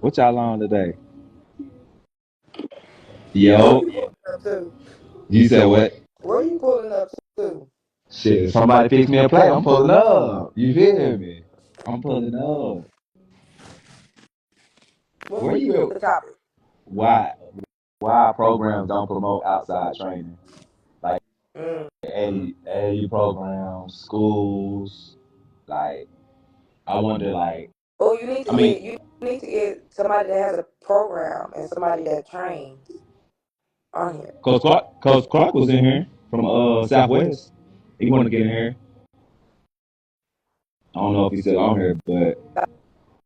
What y'all on today? Where Yo, you pulling up to? you said what? Where you pulling up to? Shit, somebody fix me a play. I'm pulling up. You feel me? I'm pulling up. Where you What's at? the topic? Why? Why programs don't promote outside training? Like Mm. AU programs, schools. Like, I wonder. Like, Oh, I mean, you need to get somebody that has a program and somebody that trains on here. Coach Clark was in here from Southwest. He wanted to get in here. I don't know if he's still on here, but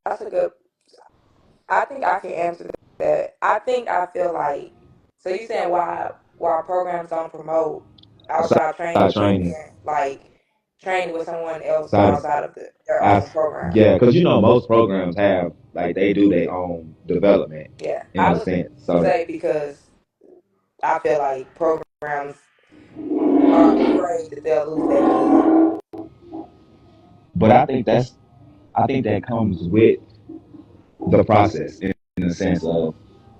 That's a good. I think I can answer that. I feel like so you saying why programs don't promote outside outside training, training. like training with someone else Outside outside of their own As program. yeah, because most programs have like they do their own development Yeah, in I a would sense. So that, say because I feel like programs are afraid that they'll lose their kid. but I think that comes with the process in the sense of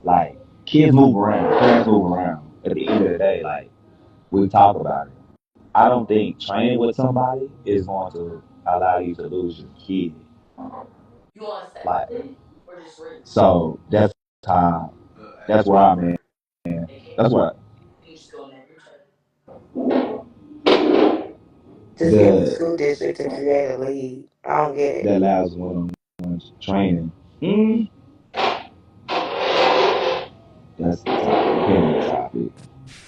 like kids move around, parents move around. At the end of the day, like we talk about it. I don't think training with somebody is going to allow you to lose your kid. Like so how that's where I'm at. That's what Just give the the school district to create a league. I don't get it. that allows one-on-one training. Mm, that's the topic.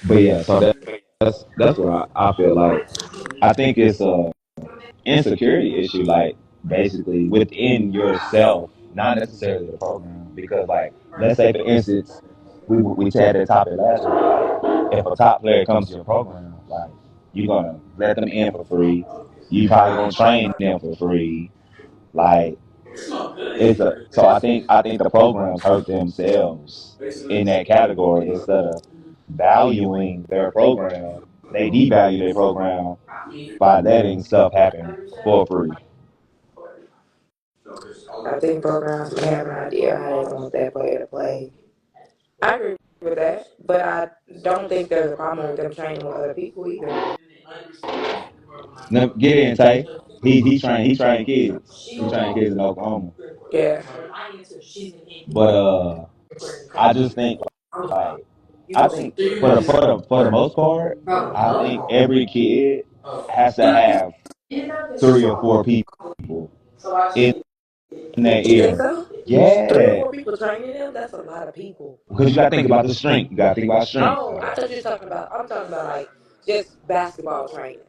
But yeah, so that's what I feel like. I think it's a insecurity issue, like basically within yourself, not necessarily the program. Because like, let's say for instance, we had that topic last week. Like, if a top player comes to your program, like you're gonna let them in for free. You probably gonna train them for free. Like it's a so I think the programs hurt themselves in that category instead of valuing their program. They devalue their program by letting stuff happen for free. I think programs may have an idea how they want that player to play. I agree with that, but I don't think there's a problem with them training with other people either. Now, get in, Tay. He trained kids. He trained kids in Oklahoma. Yeah. But I just think like I think for the most part, I think every kid has to have 3 or 4 people in their You think ear. so? Three or Yeah, four people training them? That's a lot of people. because you got to think about the strength. You got to think about strength. Oh, I thought you were talking about. I'm talking about like just basketball training.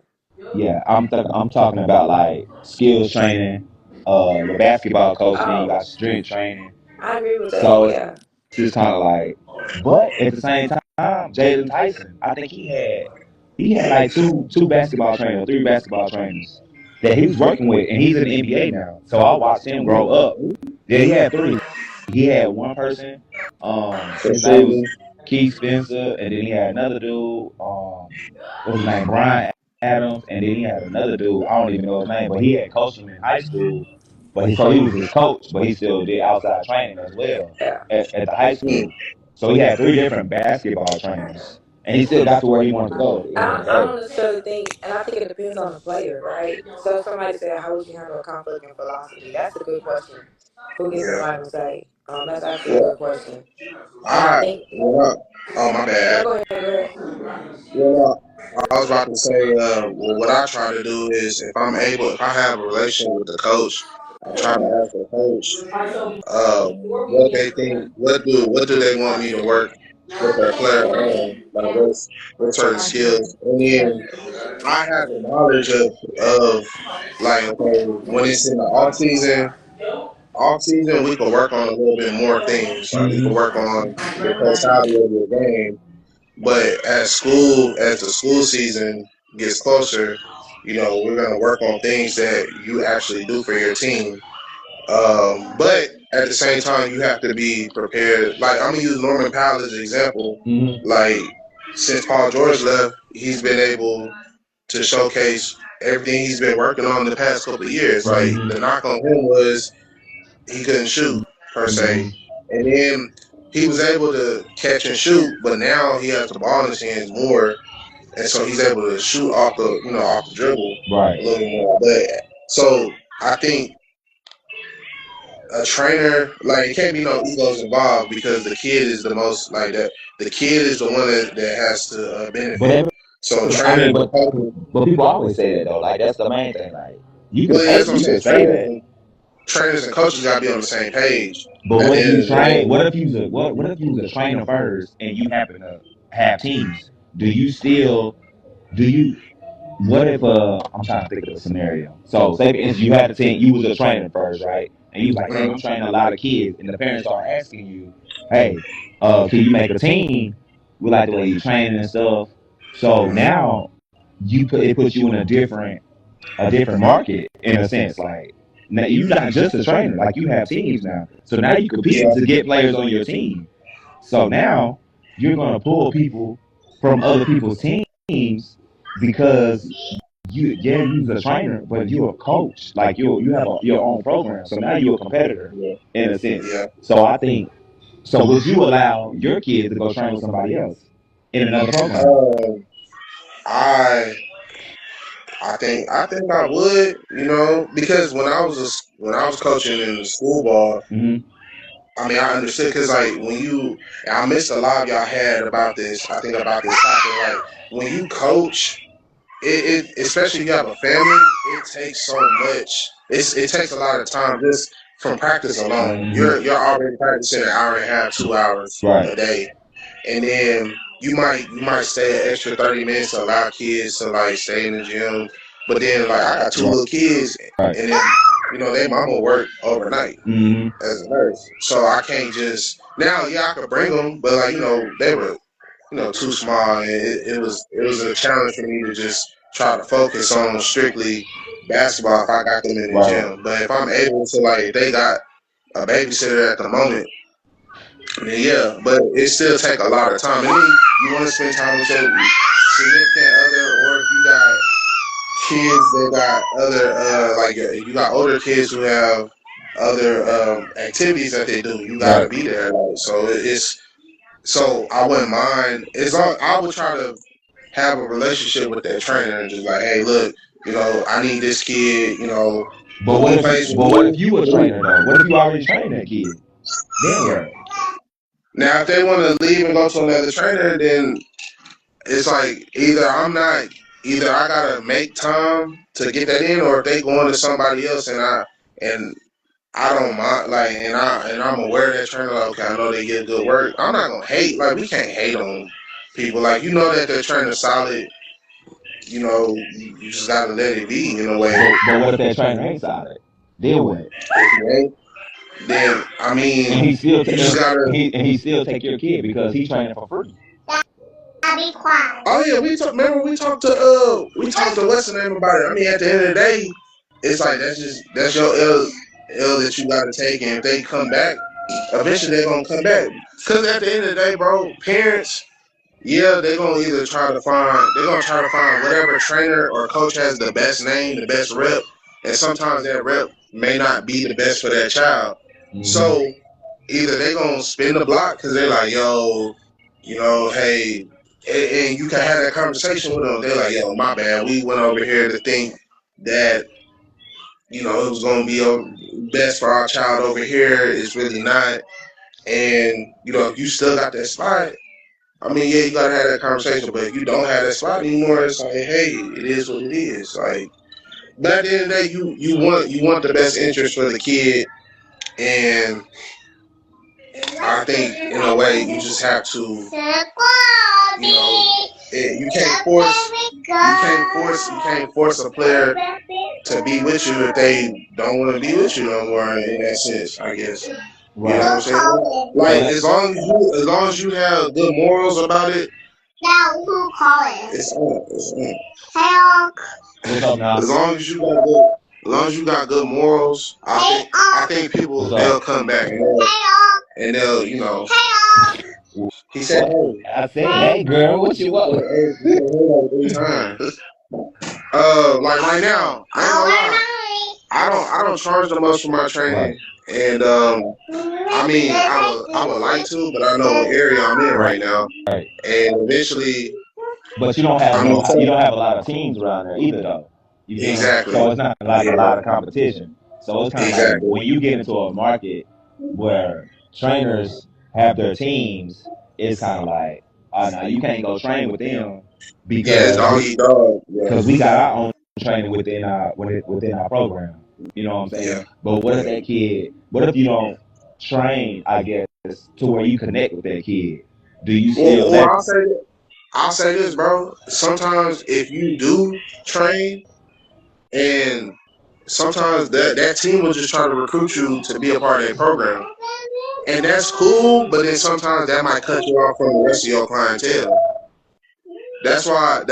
Yeah, I'm talking about like skills training, your basketball coach, then you Oh, got strength training. I agree with that. So it's Yeah. just kind of like, but at the same time, Jalen Tyson, I think he had like two basketball trainers, 3 basketball trainers that he was working with, and he's in the NBA now. So I watched him grow up. Yeah, he had 3. He had one person, For his name was shooting. Keith Spencer, and then he had another dude, what's his name, Brian Adams, and then he had another dude, I don't even know his name, but he had coached him in high school. So he was his coach, but he still did outside training as well Yeah. at the high Hmm. school. So he had 3 different basketball trainers, and he still got to where he wanted to go at the end of the I day. don't necessarily think, and I think it depends on the player, right? So somebody said, "How would you handle conflict and philosophy?" That's a good question. Who gets the Yeah. final say? That's actually a Well, good question, and I I, think. well, oh, my No, bad. go ahead. Go ahead. Well, I was about to say, well, what I try to do is if I have a relationship with the coach, I try to ask the coach, what they think, what do they want me to work with their player on, like what certain skills, and then I have the knowledge of like, okay, when it's in the off season we could work on a little bit more things. Like we could work on the totality of your game. But as the school season gets closer, we're gonna work on things that you actually do for your team. But at the same time, you have to be prepared. Like I'm gonna use Norman Powell as an example. Mm-hmm. Like since Paul George left, he's been able to showcase everything he's been working on the past couple of years. Like the knock on him was he couldn't shoot per se. and then he was able to catch and shoot, but now he has the ball in his hands more, and so he's able to shoot off the off the dribble Right. a little more. But so I think a trainer, like, it can't be no egos involved because the kid is the most like that. The kid is the one that has to But benefit. every, So I trainers mean, and coaches, but people always say that though. Like that's the main thing. Like well, yeah, that's what I'm you can saying. say that. Trainers and coaches got to be on the same page But at what the if end you of the day. train? What if you was a trainer first and you happen to have teams? Do you still do you? What if I'm trying to think of a scenario. So say for instance you had a team, you was a trainer first, right? And you was like, dang, I'm training a lot of kids, and the parents start asking you, hey, can you make a team? We like the way you train and stuff. So now it puts you in a different market in a sense. Like now you're not just a trainer, like you have teams now. So now you competing Yeah, to get players on your team. So now you're gonna pull people from other people's teams because you was a trainer, but you're a coach. Like you have your own program. So now you're a competitor yeah, in a sense. yeah. So I think so would you allow your kid to go train with somebody else in another program? Um, I I think I would, because when I was coaching in school ball, Hmm. I mean, I understood because like I missed a lot of y'all had about this. I think about this topic, like when you coach, especially if you have a family, it takes so much. It takes a lot of time just from practice alone. Hmm. You're already practicing an hour and a half, 2 hours Right. a day, and then you might stay an extra 30 minutes to allow kids to like stay in the gym. But then like I got two Right. little kids, Right. and then they mama work overnight Hmm. as a nurse, so I can't just now. Yeah, I could bring them, but like they were too small. And it was a challenge for me to just try to focus on strictly basketball if I got them in the Right. gym. But if I'm able to, like, if they got a babysitter at the moment, then yeah. But it still take a lot of time. And then you want to spend time with your significant other, or if you got kids that got other, like if you got older kids who have other activities that they do, you got to Right. be there. Like, so so I wouldn't mind as long I would try to have a relationship with that trainer and just like, hey, look, I need this kid, But when he plays with what if me. you a trainer though? What if you already trained that kid? Then what? Now, if they want to leave and go to another trainer, then it's like either I gotta make time to get that in, or if they going to somebody else and I don't mind, like, and I'm aware that trainer, like, okay, I know they get good work. I'm not gonna hate, like, we can't hate on people, like, that their trainer's solid. You just gotta let it be in a way. But what if that trainer ain't solid? Then what? If you ain't, then I And mean, you just gotta. he still take your kid because he training for free. Be quiet. Oh yeah, remember we talked to what's the name about it. I mean, at the end of the day, it's like that's your L that you gotta take, and if they come back, eventually they're gonna come back. Cause at the end of the day, bro, parents, yeah, they're gonna try to find whatever trainer or coach has the best name, the best rep, and sometimes that rep may not be the best for that child. Hmm. So either they're gonna spin the block because they're like, yo, hey, and you can have that conversation with them. They're like, yo, my bad, we went over here to think that it was gonna be best for our child over here. It's really not. And if you still got that spot, I mean, yeah, you gotta have that conversation. But if you don't have that spot anymore, it's like, hey, it is what it is. Like, but at the end of the day, you want the best interest for the kid, and I think in a way you just have to, you can't force a player to be with you if they don't want to be with you no more. In that sense, I guess. You know what Right. I'm saying? So Like, that as long as you have good morals about it, it's on. It's on. what's up now? As long as you got good morals, I think What's people they'll up? come back and they'll. He said, What? hey. I said, hey girl, what you He want? said, hey, like 3 times. Like right now, I ain't gonna lie. I don't charge the most for my training, Right. and I mean, I would like to, but I know what area I'm in Right. right now, and eventually But you don't have I'm gonna you take don't have a lot of teams around there either though. You feel me? exactly, So it's not like a lot of competition. So it's kind of like exactly. when you get into a market where trainers have their teams, it's kind of like, oh no, you can't go train with them Yeah, it's because dog eat dog. Yeah, we got our own training within our program. You know what I'm yeah, saying? But what if yeah. that kid? What if you don't train? I guess to where you connect with that kid. Do you still Well, let? I'll say this, bro. Sometimes if you do train, and sometimes that team will just try to recruit you to be a part of their program, and that's cool. But then sometimes that might cut you off from the rest of your clientele. That's why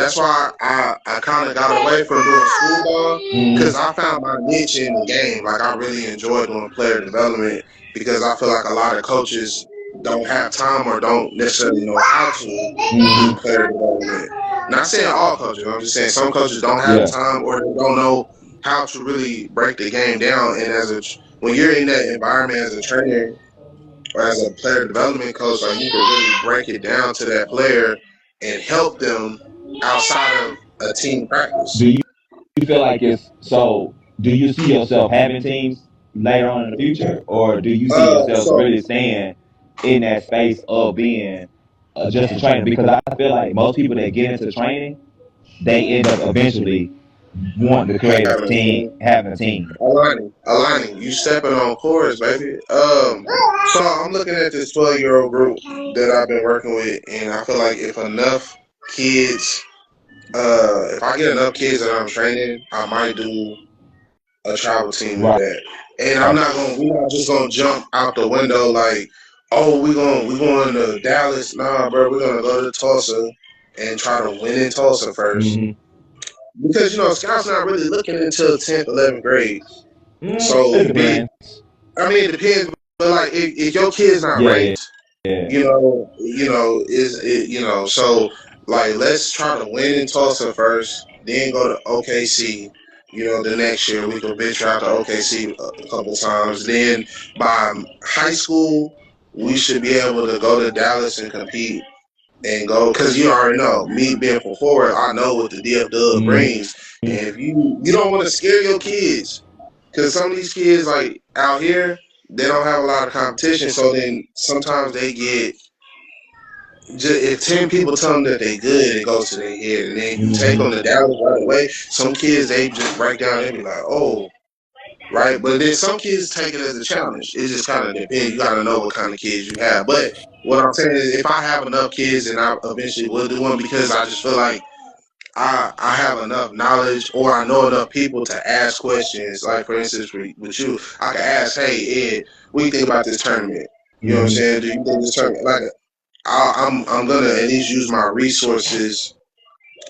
I kind of got away from doing school ball because Mhm. I found my niche in the game. Like I really enjoy doing player development because I feel like a lot of coaches don't have time or don't necessarily know how to do Mhm. player development. Not saying all coaches. I'm just saying some coaches don't have the Yeah. time or they don't know how to really break the game down. And when you're in that environment as a trainer or as a player development coach, like you can really break it down to that player and help them outside of a team practice. Do you feel like it's so? Do you see yourself having teams later on in the future, or do you see yourself So really staying in that space of being just a trainer? Because I feel like most people that get into training, they end up eventually wanting to create a having a team, team, having a team. aligning, you stepping on course, baby. So I'm looking at this 12-year-old group that I've been working with, and I feel like if enough kids, if I get enough kids that I'm training, I might do a travel team with Right. that. And we're not just gonna jump out the window like, oh, we going to Dallas. Nah, bro, we're gonna go to Tulsa and try to win in Tulsa first. Mm-hmm. Because scouts not really looking until 10th, 11th grade. It So depends. I mean it depends, but like if your kid's not Yeah, yeah, ranked, yeah. is it so like let's try to win in Tulsa first, then go to OKC. The next year we could venture out to OKC a couple times. Then by high school, we should be able to go to Dallas and compete and go because you already know me being from forward. I know what the DFW Mm-hmm. brings, and if you don't want to scare your kids, because some of these kids like out here they don't have a lot of competition, so then sometimes they get just, if 10 people tell them that they good, it goes to their head, and then you take them to Dallas right away. Some kids they just break down and be like, oh, right. But then some kids take it as a challenge. It just kind of depends. You got to know what kind of kids you have. But what I'm saying is, if I have enough kids, and I eventually will do one because I just feel like I have enough knowledge or I know enough people to ask questions. Like for instance, with you, I can ask, hey Ed, what do you think about this tournament? You know what I'm Mm-hmm. saying? Do you think this tournament like I'm gonna at least use my resources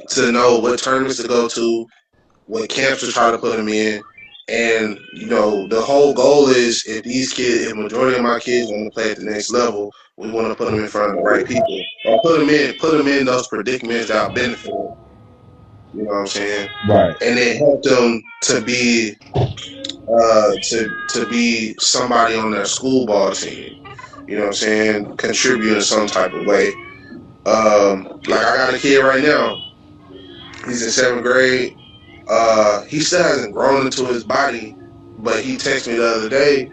to know what tournaments to go to, what camps to try to put them in. And the whole goal is if majority of my kids want to play at the next level, we want to put them in front of the right people, or put them in those predicaments that will benefit them. You know what I'm saying? Right. And then help them to be to be somebody on their school ball team. You know what I'm saying? Contribute in some type of way. Like I got a kid right now. He's in 7th grade. He still hasn't grown into his body, but he texted me the other day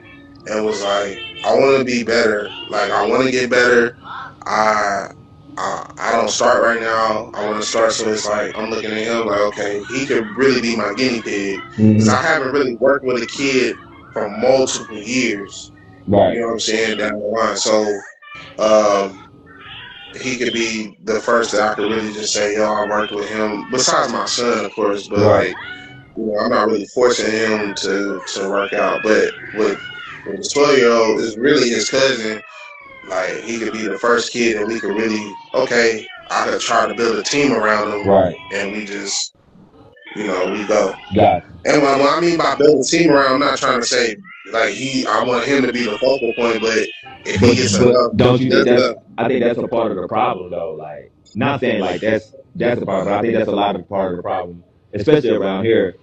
and was like, "I want to be better. Like I want to get better. I, I don't start right now. I want to start." So it's like I'm looking at him like, okay, he could really be my guinea pig because I Mm-hmm. haven't really worked with a kid for multiple years. You Right. know what I'm saying down the line. So um, he could be the first that I could really just say, yo, I worked with him. Besides my son, of course, but Right. like I'm not really forcing him to work out. But with the 12-year-old, it's really his cousin. Like he could be the first kid that we could really I could try to build a team around him, Right. and we just we go. Got And what I mean by build a team around, I'm not trying to say like I want him to be the focal point, but if he gets enough, but don't you think there's that's? enough. I think that's a part of the problem though. Like, not saying like that's a part, but I think that's a lot of part of the problem, especially around here,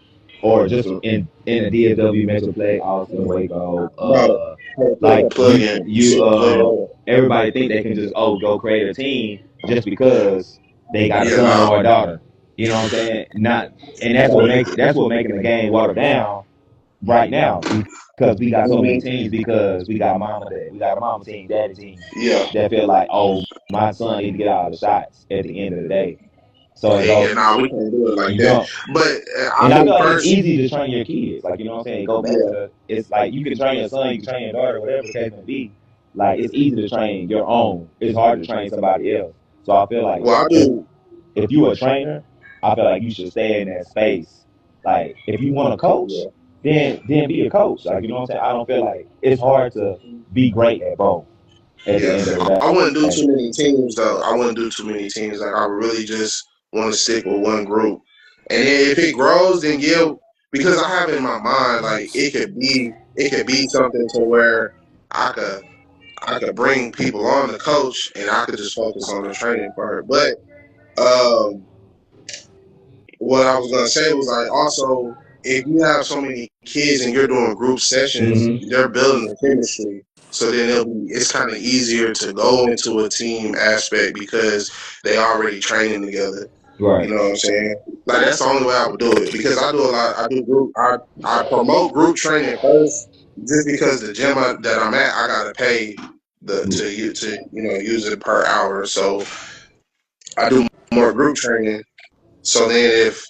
or just in the DFW Metro Play, Austin, Waco. No, Like plug in. You see the plug. everybody think they can just go create a team just because they got a Yeah, son no. or a daughter. You know what I'm saying? Not, and that's what making the game watered down right now because we got so many Mhm. teams because we got a mama team, daddy team Yeah. that feel like, oh, my son need to get all the shots at the end of the day. So it Yeah, go, nah, we can't do it like you that. know, But I and I feel think like it's first, easy to train your kids. Like, you know what I'm saying? Go back to yeah, it's like you can train your son, you can train your daughter, whatever the case may be. Like, it's easy to train your own. It's hard to train somebody else. So I feel like well, I do. if you a trainer, I feel like you should stay in that space. Like, if you want to coach, Yeah, then be a coach. Like, you know what I'm saying? I don't feel like it's hard to be great at both at the yeah. end of the day. I wouldn't do too many teams though. I wouldn't do too many teams. Like I would really just want to stick with one group. And then if it grows, then yeah, because I have in my mind like it could be something to where I could I could bring people on the coach and I could just focus on the training part. But um, what I was gonna say was like also if you have so many kids and you're doing group sessions, Hmm. they're building the chemistry. So then it's kind of easier to go into a team aspect because they already training together. You Right. know what I'm saying? Like that's the only way I would do it because I do a lot. I do group. I promote group training first, just because the gym that I'm at, I gotta pay to use it per hour. So I do more group training. So then if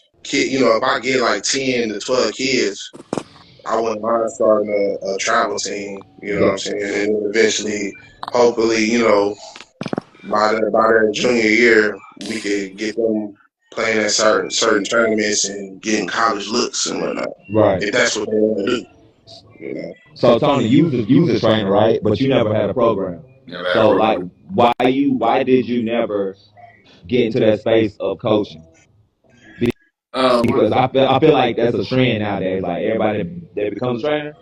I get like 10 to 12 kids, I wouldn't mind starting a travel team. You know what I'm saying? And then eventually, hopefully, by their junior year, we could get them playing at certain tournaments and getting college looks and whatnot. Right. If that's what they want to do, you know. So Tony, you was a trainer, right? But you never had a program. Never had a So like, program. why did you never get into that space of coaching? One, Because I feel like that's a trend nowadays. Like, everybody that becomes a trainer,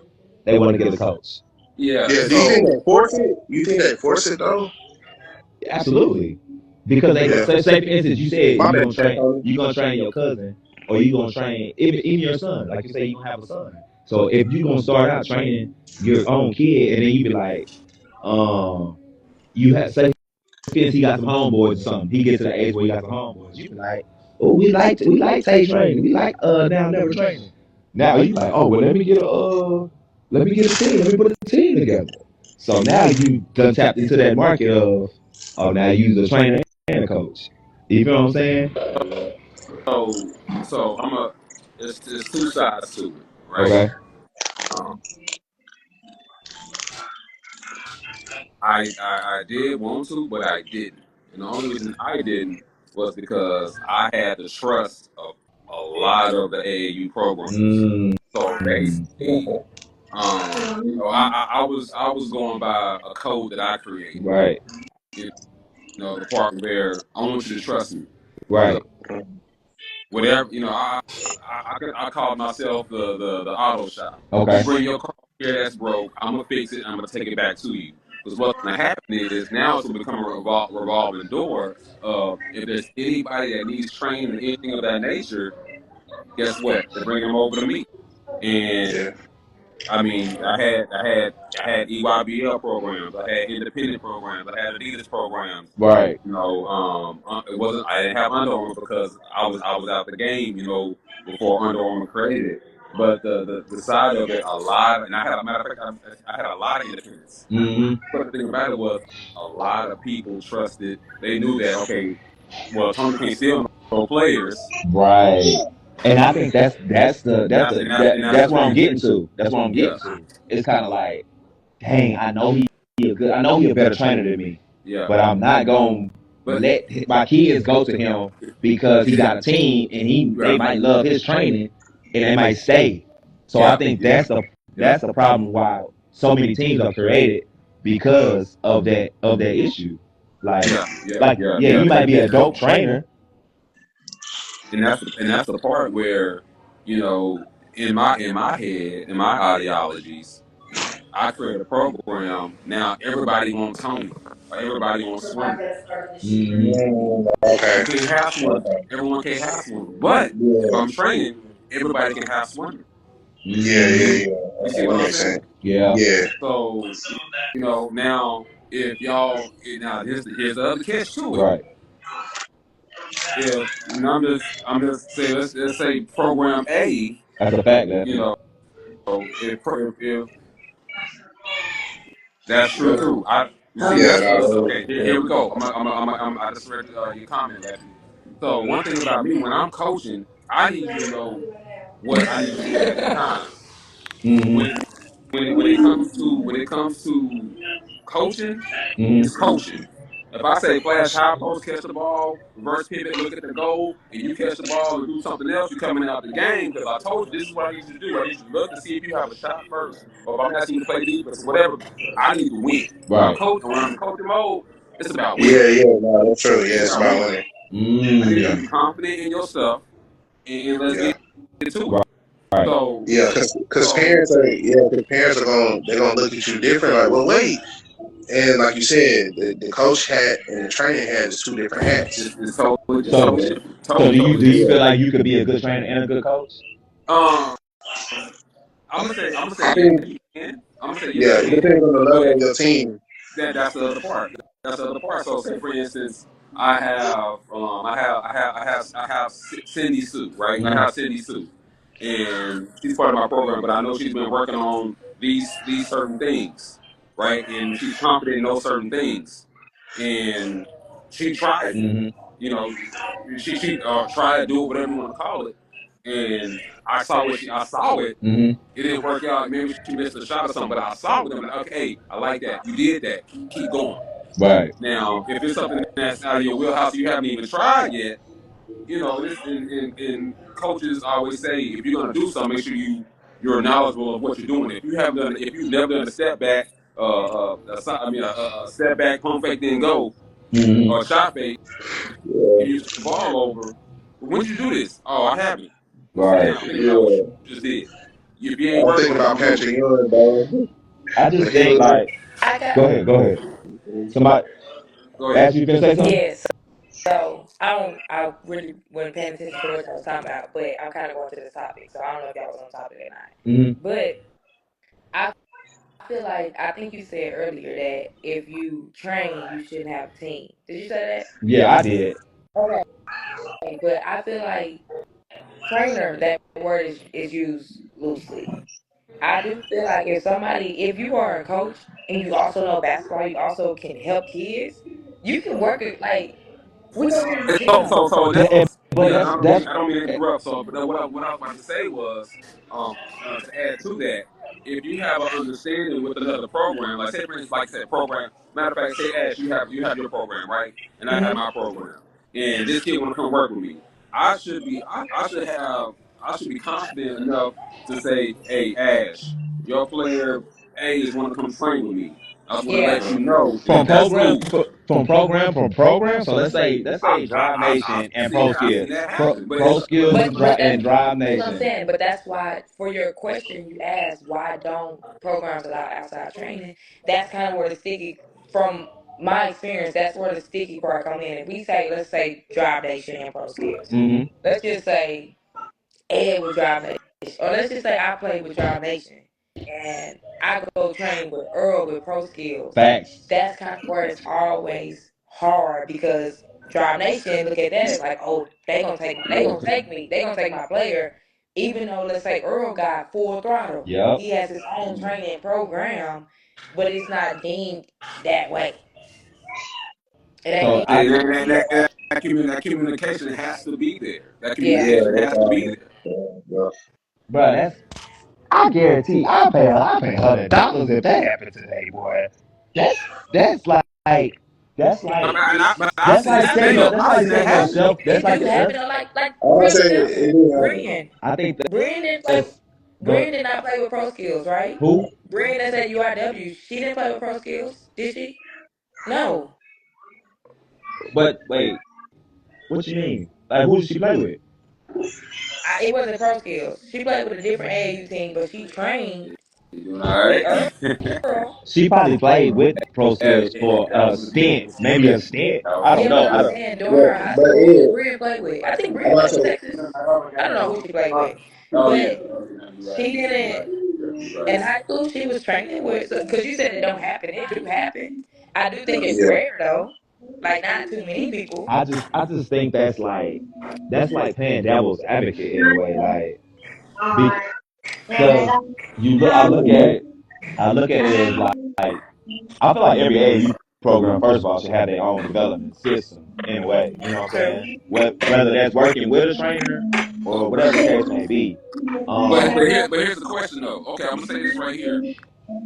they want to get a coach. yeah. Yeah. Do you think So they force it? You think they force it though? Absolutely, because they Yeah. say for instance, you said My bad, Tony. you gonna train your cousin, or you gonna train even your son. Like you say, you gonna have a son. So if you gonna start out training your own kid, and then you be like, you have say if he got some homeboys or something, he gets to the age where he got some homeboys. You be like, oh, we like Tay training, we like now never training. Now you like, oh well, let me get a team, let me put a team together. So now you done tapped into that market of, oh, now you the trainer and a coach. You feel what I'm saying? so I'm a. There's two sides to it, right? Okay. Um, I did want to, but I didn't. And the only reason I didn't was because I had the trust of a lot of the AAU programs. Mm, So basically, I was going by a code that I created. right. You the part where I want you to trust me. So Right. whatever, I called myself the auto shop. You Okay. bring your car here that's broke, I'm gonna fix it. I'm gonna take it back to you. Because what's gonna happen is now it's gonna become a revolving door of if there's anybody that needs training or anything of that nature, guess what? They bring them over to me. And Yeah. I mean, I had EYBL programs, I had independent programs, I had Adidas programs. Right. It wasn't. I didn't have Under Armour because I was out the game. Before Under Armour created. But the side of it, a lot, and I had a matter of fact, I had a lot of independence. Hmm. But the thing about it was, a lot of people trusted. They knew that okay, well, Tony can't steal no players, Right. And I think that's and that's the what I'm thing. getting to. That's what I'm Yeah, getting to. It's kind of like, dang, I know he a better trainer than me, yeah. but I'm not gonna But let my kids go to him because he got a team and they yeah, might love his training and they might stay. So I yeah, think yeah, that's the problem why so many teams are created because of that issue. yeah, yeah, Like yeah, yeah, yeah. you might be a dope trainer. And that's the part where in my head, in my ideologies, I create a program. Now everybody wants Tony, or everybody wants Swimmer. Hmm. Okay. You can't have Swimmer. Okay. Everyone can't have Swimmer. But if Yeah. I'm training, everybody can have Swimmer. Yeah. Yeah. Hmm. Yeah. You Okay, see that what I'm makes saying? sense. Yeah. Yeah. So now. if y'all now here's the other catch to it. Right. If I'm just say let's say program A, That's a fact. you That. know, if that's true too. I you see Yeah, that's no, okay. Here we go. I just read your comment, Lefty. So one thing about me when I'm coaching, I need you to know what I need you to do at that time. Mm-hmm. When it when it comes to coaching, it's Mm-hmm. coaching. If I say flash high post, catch the ball, reverse pivot, look at the goal, and you catch the ball and do something else, you're coming out the game because I told you this is what I need you to do. I need you to look to see if you have a shot first, or if I'm asking you to play defense or whatever. I need to win. When I'm Right. coaching, when I'm in coaching mode, it's about winning. yeah, no, that's true. Yeah, It's it's about about winning. winning. I need you to Mm. be confident in your stuff, and let's Yeah, get to Right. it. Right. So, yeah, because so parents are because parents are going they're gonna look at you different. Like, well, wait, and like you said, the coach hat and the training hat is two different hats. it's So, totally different. so Totally, do you totally do you different. feel Yeah, like you could be a good trainer and a good coach? Um, I'm gonna say I yes, think you can. I'm gonna say yes, you yeah, it can. depends on the level But of your team. that's the other part. That's the other part. So, say for instance, I have Cindy Sue, right? I Uh-huh. have Cindy Sue, and she's part of my program. But I know she's been working on these certain things, right? And she's confident in those certain things, and she tried it. Mm-hmm. You know, she tried to do it, whatever you want to call it, and I saw it. Mm-hmm. It didn't work out. Maybe she missed a shot or something, but I saw with them like, okay, hey, I like that. You did that. Keep going. Right. Now, if it's something that's out of your wheelhouse you haven't even tried yet, and this and coaches always say if you're gonna do something, make sure you're knowledgeable of what you're doing. If you've never done a step back, a step back, pump fake, then go, Mm-hmm. or a shot fake, Yeah, and you turn the ball over. When did you do this? Oh, I haven't. Well, sit Right. down. Think about what you yeah. just did. If you ain't I'm working thinking on it, about don't do Patrick it. Ewing, bro. I When just he think was like, I got go ahead, go ahead. Somebody Go ahead. ask you can say something. yeah. So I really wasn't paying attention to what y'all was talking about, but I'm kind of going to this topic, so I don't know if y'all was on topic or not. Mm-hmm. But I feel like I think you said earlier that if you train, you shouldn't have a team. Did you say Yeah, I did. that? Okay, but I feel like trainer, that word is used loosely. I do feel like if you are a coach and you also know basketball, you also can help kids. You can work it like we gonna need a team. So that's But yeah. that's that's I don't mean to interrupt. So, but what I was about to say was, to add to that, if you have an understanding with another program, like say for instance, like I said, program. Matter of fact, say Ash, you have your program, right? And I have Hmm. my program, and this kid want to come work with me. I should be confident enough to say, hey Ash, your player A is want to come train with me. I just want to Yeah. let you know, and if from that's program cool. from program. So let's say Drive I Nation and see Pro I Skills, seen that Pro, happen, but Pro it's Skills and Drive That's what I'm Nation. saying. But that's why for your question you asked, why don't programs allow outside training? That's kind of where the sticky from my experience, that's where the sticky part come in. If we say let's say Drive Nation and Pro Skills. Mm-hmm. Let's just say Ed with Drive Nation. Or let's just say I play with Drive Nation and I go train with Earl with Pro Skills. Facts. That's kind of where it's always hard because Drive Nation look at that as like, oh, they gonna take my player, even though let's say Earl got full throttle. Yep. He has his own training program, but it's not deemed that way. It ain't So deemed I, to be that way. that communication has to be there. That Yeah. Yeah, communication that's has to be all. there. Yeah. bro, I guarantee I pay $100 if that happened today, boy. That's like that's I like mean, I've that's seen like that. setting Hey, your No, that's I've like seen that setting it happen. yourself that's do like happen. that's Like I would real say example, it do happen. Brian. I think Brian didn't play. that's go Brian did not play with Pro Skills, right? who? Brian that's at UIW. She didn't play with Pro Skills, did she? No, But wait, what you mean? Like who does she play with? it wasn't Pro Skills. She played with a different AAU team, but she trained You doing all with right? Earl. She probably played with Pro Hey, Skills for a stint, maybe a stint. I don't Yeah, but know. I'm I saying during But her high but school, who it, did Brian play with? I think I'm Brian about played to with say, Texas. I don't know who she played with, oh yeah, but she didn't. In high school, she was training with. Because you said it don't happen, it do happen. I do think it's Yeah. rare though. Like not too many people. I just think that's like playing devil's advocate in a way, like because I look at it as like I feel like every AAU program, first of all, should have their own development system in a way. You know what I'm Okay. saying? Whether that's working with a trainer or whatever the case may be. Um, But here's the question though. Okay, I'm gonna say this right here.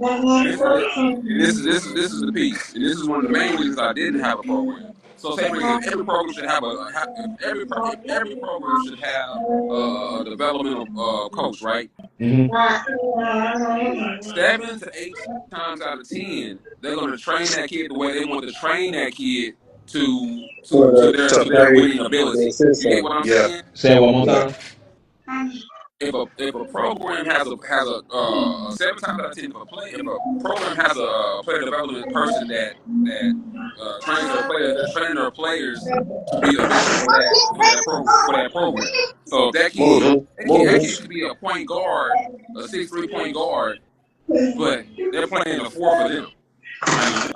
And this is the piece, and this is one of the main reasons I didn't have a program. So, say for instance, every program should have if every program should have a developmental coach, right? hmm 7 to 8 times out of 10, they're going to train that kid the way they want to train that kid to For to the their to to their play winning the ability. You get system. what I'm Yeah. saying? Say it one more Yeah. time. If a program has a 7 times out of 10, if a program has a player development person that trains their players, they're training their players to be efficient for that program. So if Move, that move. kid could be a point guard, a 6'3" point guard, but they're playing the four for them. I mean,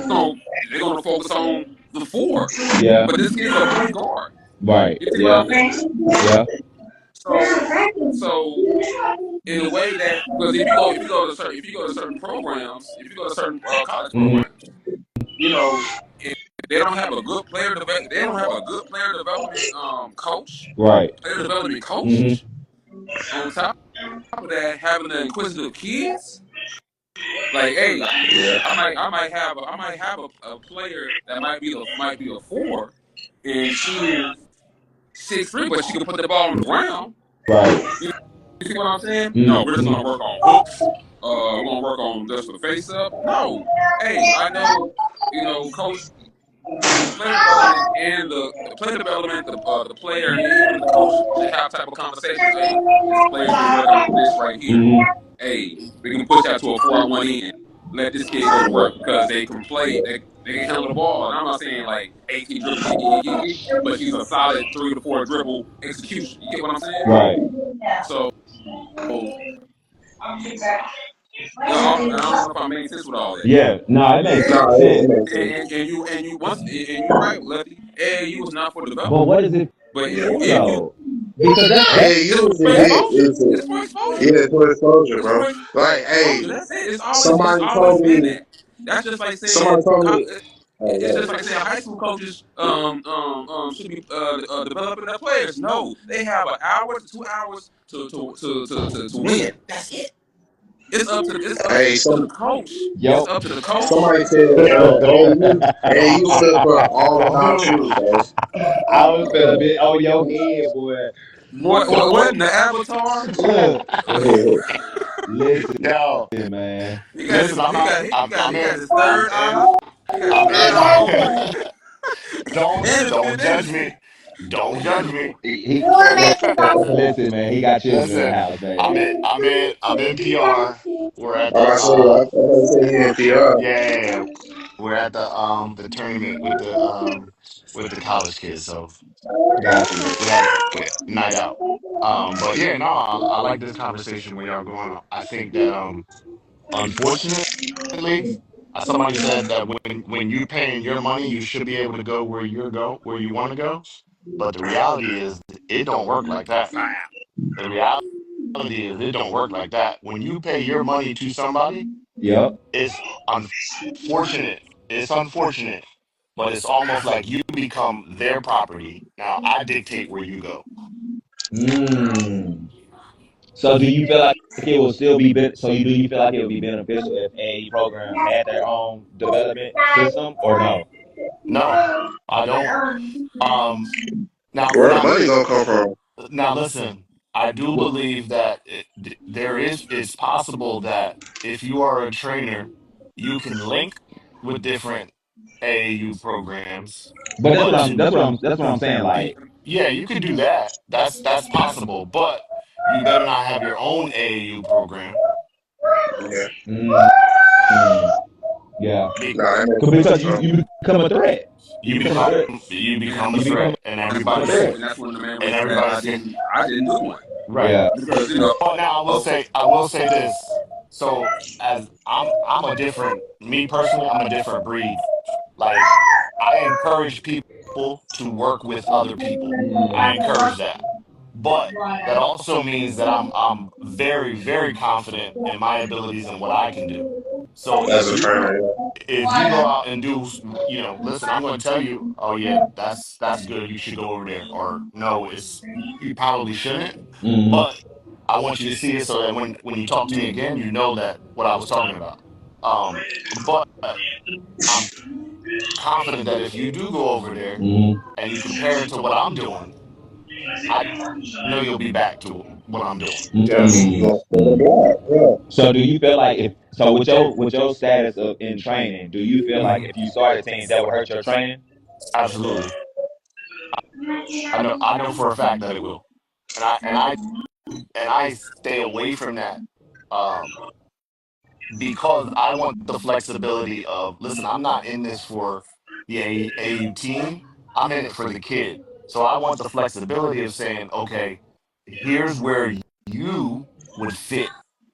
gonna they're gonna focus on the four, Yeah. but this kid's a point guard. Right. You see what Yeah. I'm saying? Yeah. So in a way that because if you go to certain college hmm programs, you know, if they don't have a good they don't have a good player development Right. player development hmm coach. On top of that, having the inquisitive kids, like, hey, Yeah. I might have a player that might be a four, and she is 6'3", but she can put the ball on the ground. Right. You You see what I'm saying? No, we're just hmm gonna work on hooks. We're gonna work on just for the face up. No, hey, I know, coach, the player development and the player development, the player and even the coach should have type of conversations. Hey, this player's been working on this right here. hmm Hey, we can push out to a 4-on-1 end. Let this kid go to work because they can play. They can handle the ball. And I'm not saying like 18 dribble, but she's a solid 3 to 4 dribble execution. You get what I'm saying? Right. So yeah, I don't know if I made sense with all that. Yeah. No, it makes No, it sense. makes sense. And you're right, Lefty. AAU was not for But development, what is it but for if you though? Because that's AAU is for a bit exposure, is a it's for exposure. yeah for exposure, It's bro. for Like, hey, exposure. That's it. It's somebody always told been me that. That's just like saying somebody told me oh, it's just yeah. like saying high school coaches should be developing their players. No, they have an hour to 2 hours to win. That's it. It's up Hey, to the coach. It's yo. up to the coach. somebody said AAU stood for all without you, bro. I was finna be on your head, boy. What in the Avatar? Look, listen, Yo, man. listen, I'm not. He I'm got in. his I'm third in. eye. He got his I'm third eye open, in. Don't and judge his me. Don't judge me. He listen, man. He got children in the Listen, house, baby. I'm in PR. We're at Oh, the I thought you said you in PR. yeah, we're at the tournament with the college kids. So Got you. we had a night out. But yeah, no, I like this conversation where y'all going. I think that unfortunately, somebody said that when you paying your money, you should be able to go where you want to go. But the reality is, it don't work like that. The reality is, it don't work like that. When you pay your money to somebody, Yep. it's unfortunate. It's unfortunate, but it's almost like you become their property. Now I dictate where you go. Mm. So do you feel like it will still be so do you feel like it would be beneficial if AAU programs had their own development system or no? No, I don't. Um, now, Where the now, money gonna come from? now, listen. I do Wh- believe that it's possible that if you are a trainer, you can link with different AAU programs, But that's what but I'm that's what I'm that's what I'm saying. Like, yeah, you could do that. That's possible, but you better not have your own AAU program. Yeah. mm, mm, yeah, Be, Nah, that makes sense, because you bro. you become a threat. You you become a become threat. you become a You become threat, and a threat. and that's one of the main and reasons that everybody's getting I didn't do one right. Yeah. because But now I will say this. So as I'm a different me personally, I'm a different breed. Like I encourage people to work with other people. I encourage that. But that also means that I'm very, very confident in my abilities and what I can do. So as a trainer. if you go out and do, listen, I'm going to tell you, oh yeah, that's good. You should go over there. Or no, you probably shouldn't. Mm-hmm. But I want you to see it so that when you talk to me again, you know that what I was talking about. Um, but I'm confident that if you do go over there Mm-hmm. and you compare it to what I'm doing, I know you'll be back to what I'm doing. Do you know what I Yes, mean? you Mm-hmm. gonna spin the block. Yeah. So do you feel like if so with your status of in training, do you feel like Mhm. if you start a team that would hurt your training? Absolutely. I know for a fact that it will. And I stay away from that um because I want the flexibility of, listen, I'm not in this for the AU team. I'm in it for the kid. So I want the flexibility of saying, okay, here's where you would fit.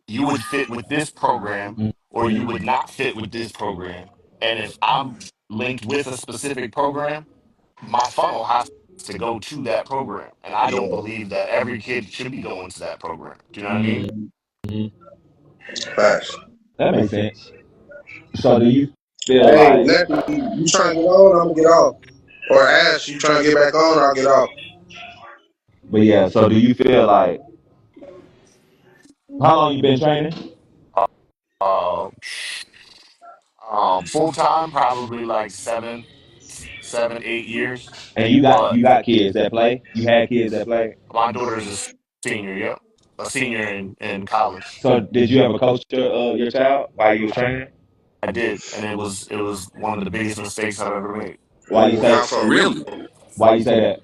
You would fit with this program, or you would not fit with this program. And if I'm linked with a specific program, my funnel has to go to that program. And I don't Yeah. believe that every kid should be going to that program. Do you know what I mean? Mm-hmm. Facts. That makes sense. So do you feel Hey, like Lefty, you trying to get on? I'm gonna get off. Or Ash, you trying to get back on? I'll get off. but yeah, so do you feel like how long you been training? Uh, full time, probably like 7, 8 years. And But you got kids that play? You had kids that play? my daughter's a senior. Yep, a senior in college. So did you ever coach your child while you was training? I did, and it was one of the biggest mistakes I've ever made. Why you How say so? Really? why you say that?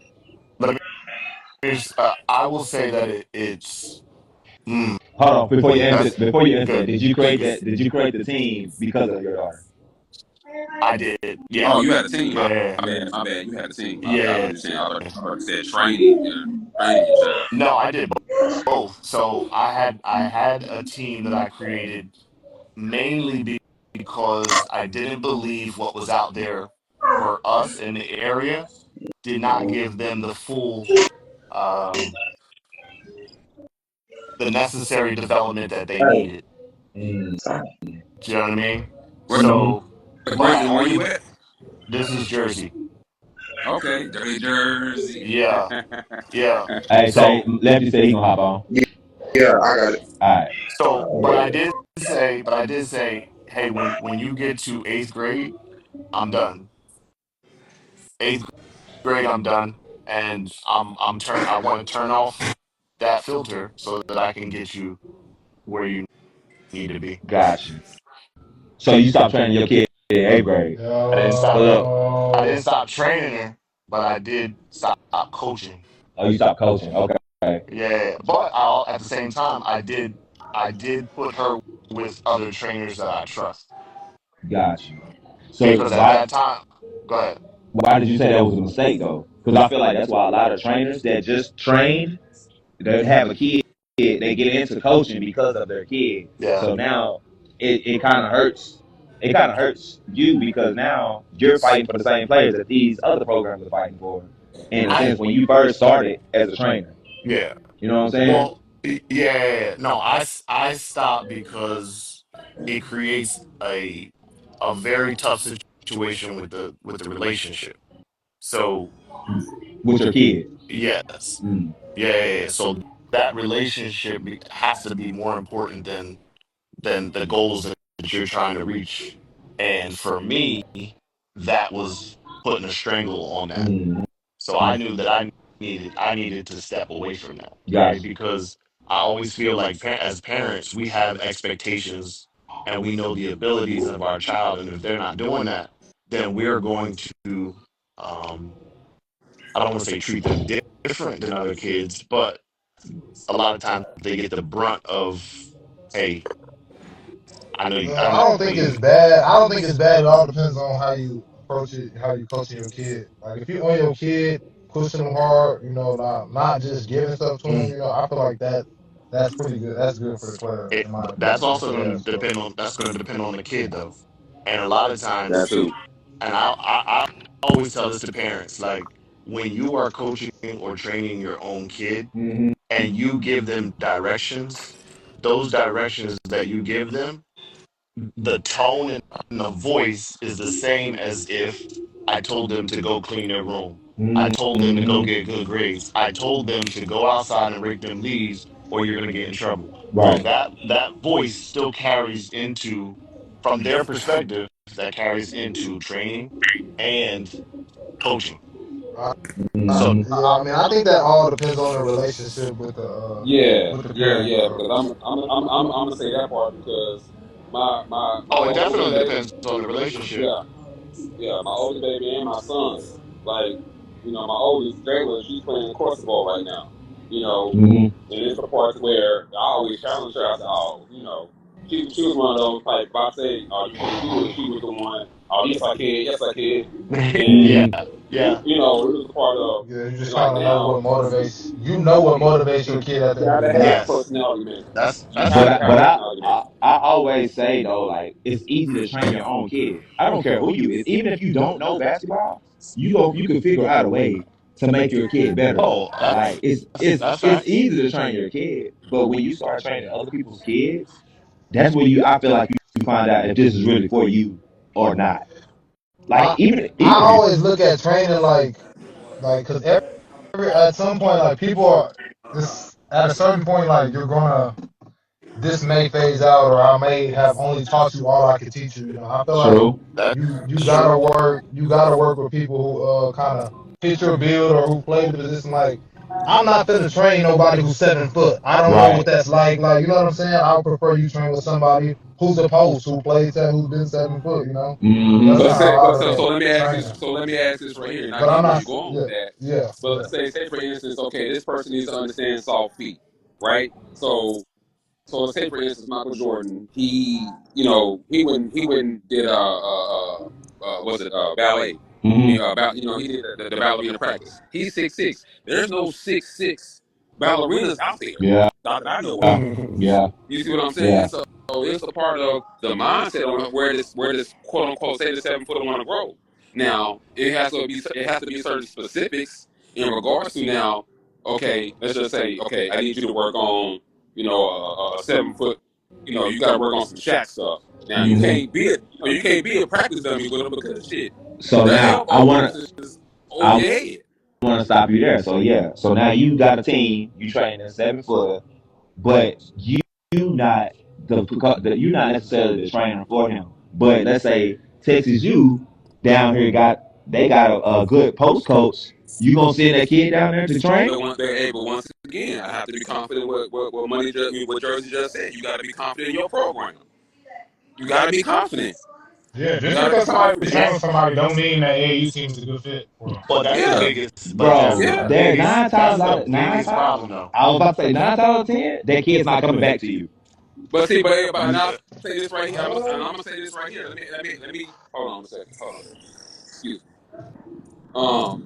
Let me I will say that it's. Mm, Hold on, that's before you answer that, good. did you create that did you create the team because of your daughter? I did. Yeah, Oh, you had a team. My yeah, bad. My bad. You had a team. My bad. I thought yeah. you saying. I thought you said training. Training your child. No, I did both. So I had a team that I created mainly because I didn't believe what was out there for us in the area did not give them um, the necessary development that they Hey, needed. Mm. Do you know what I mean? Where, Hmm. So, but where I and where you only at? this is Jersey. Okay, Dirty Jersey. Yeah, yeah. Hey, say So, Lefty said he gonna hop on. yeah, I got it. All right. but I did say, hey, when you get to eighth grade, I'm done. Eighth grade, I'm done, and I want to turn off that filter so that I can get you where you need to be. Got you. So you stopped training your kid in eighth grade. I didn't stop. But look, I didn't Yo, stop training her, but I did stop coaching. oh you stopped coaching. Okay. Yeah, but at the same time, I did put her with other trainers that I trust Got you. So because at that time, go ahead. why did you say that was a mistake though? Because I feel like that's why a lot of trainers that just train, they have a kid, they get into coaching because of their kid. Yeah, So now it kind of hurts. It kind of hurts you because now you're fighting for the same players that these other programs are fighting for. In a I sense, when you first started as a trainer, yeah. you know what I'm saying? Well, yeah. No, I stopped because it creates a very tough situation with the relationship. So With your kid. yes, Mm. yeah. So that relationship has to be more important than the goals that you're trying to reach. And for me, that was putting a strangle on that. Mm. So I knew that I needed to step away from that, right? Gotcha. Because I always feel like as parents, we have expectations and we know the abilities of our child, and if they're not doing that, then we're going to um, I don't want to say treat them different than other kids, but a lot of times they get the brunt of, hey, I I know don't think it's you. bad. I don't think it's bad. It all depends on how you approach it, how you coaching your kid. Like if you on your kid, pushing them hard, not just giving stuff to them, Mm, I feel like that's pretty good. That's good for the player, in my That's opinion. also going Yeah. to So depend on that's going to depend on the kid though, and a lot of That times, too. and I always tell this to parents, like when you are coaching or training your own kid Hmm. and you give them directions, those directions that you give them, the tone and the voice is the same as if I told them to go clean their room. I told them to go Hmm. get good grades. I told them to go outside and rake them leaves or you're going to get in trouble. So Right. that voice still carries into, from their perspective, that carries into training and coaching. I, So Hmm. yeah, I mean, I think that all depends on the relationship Yeah, with the yeah, parent, yeah. though. Because I'm gonna say that part because my oh, it oldest definitely baby, depends on the relationship. yeah, yeah, my oldest baby and my sons. Like, my oldest Jayla, she's playing corsetball right now. You know, Hmm. and it's the part where I always challenge her. I said, oh, she was one of those like if I say, oh, you can't do it, she was the one. Oh, yes I can, yes I can, and Yeah, Hmm. yeah. it was a part of Yeah, you just like kind of know now. what motivates. You know what motivates your kid at the end of Gotta the day. have Yes. personality, man. You That's But have to I, have but important. I, personality, man. I I always say though, like it's easy to train your own kid. I don't care who you is, even if you don't know basketball, you can figure out a way to make your kid better. Oh, Like that's it's facts. easy to train your kid, but when you start training other people's kids, that's where I feel like you find out if this is really for you or not. Like I even I if you always look at training like because every at some point like people are this at a certain point like you're gonna this may phase out or I may have only taught you all I could teach you. You know, I feel like true. That's you true. gotta work with people who kind of fit your build or who play the position. Like I'm not finna train nobody who's 7 foot. I don't know what Right. that's like. Like you know what I'm saying? I would prefer you train with somebody who's a post who plays who's been 7 foot. You know, Hmm. that's But kind of say, how I but look so at let me ask this. training. So let me ask this right here, and I But I'm get where not. you're going with Yeah, that. yeah, But yeah. say for instance, okay, this person needs to understand soft feet, right? So let's say for instance, Michael Jordan, he wouldn't did was it ballet? Hmm. About he did the ballerina practice. He's 6'6". There's no 6'6" ballerinas out there, Yeah. not that I know of. Yeah. You see what I'm saying? Yeah. So it's a part of the mindset on where this quote unquote say the 7 foot want to grow. Now it has to be certain specifics in regards to now. Okay, let's just say okay, I need you to work on a 7 foot. You got to work on some shack stuff. Now Hmm. you can't be a practice dummy with them because shit, So the now elbow is over I your head. want to stop you there. So yeah. So now you got a team. You training a 7 footer, but you not you not necessarily the trainer for him. But let's say Texas U down here they got a good post coach. You gonna send that kid down there to train? But once again, I have to be confident what Jersey just said. You got to be confident in your program. You got to be confident. Yeah, You just got to be because somebody confident. trains somebody don't mean that AAU team is a good fit for them. But that's the Yeah, biggest. But that's Bro, the yeah. they're biggest. That's the nine biggest times. problem, though. I was about to say 9 times out of 10. That kid's not coming back to you. But see, but You now I say this right here. And I'm Uh, gonna say this right here. Let me. Hold on a second. Hold on a second. Excuse me.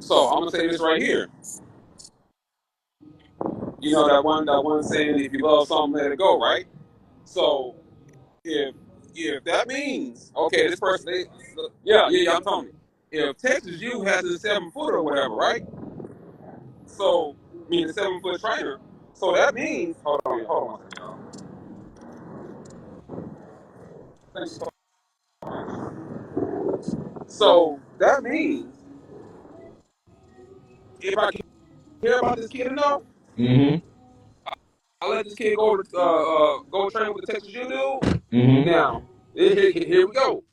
So I'm gonna say this right here. That one saying, if you love something, let it go, right? So if if that means okay, this person, yeah, I'm telling you, if Texas U has a 7 foot or whatever, right? So mean the 7 foot trainer. So that means hold on one second, y'all. Thanks so much. So that means if I care about this kid enough, Mhm. I let this kid go train with the Texas U dude. Mhm. Now here we go.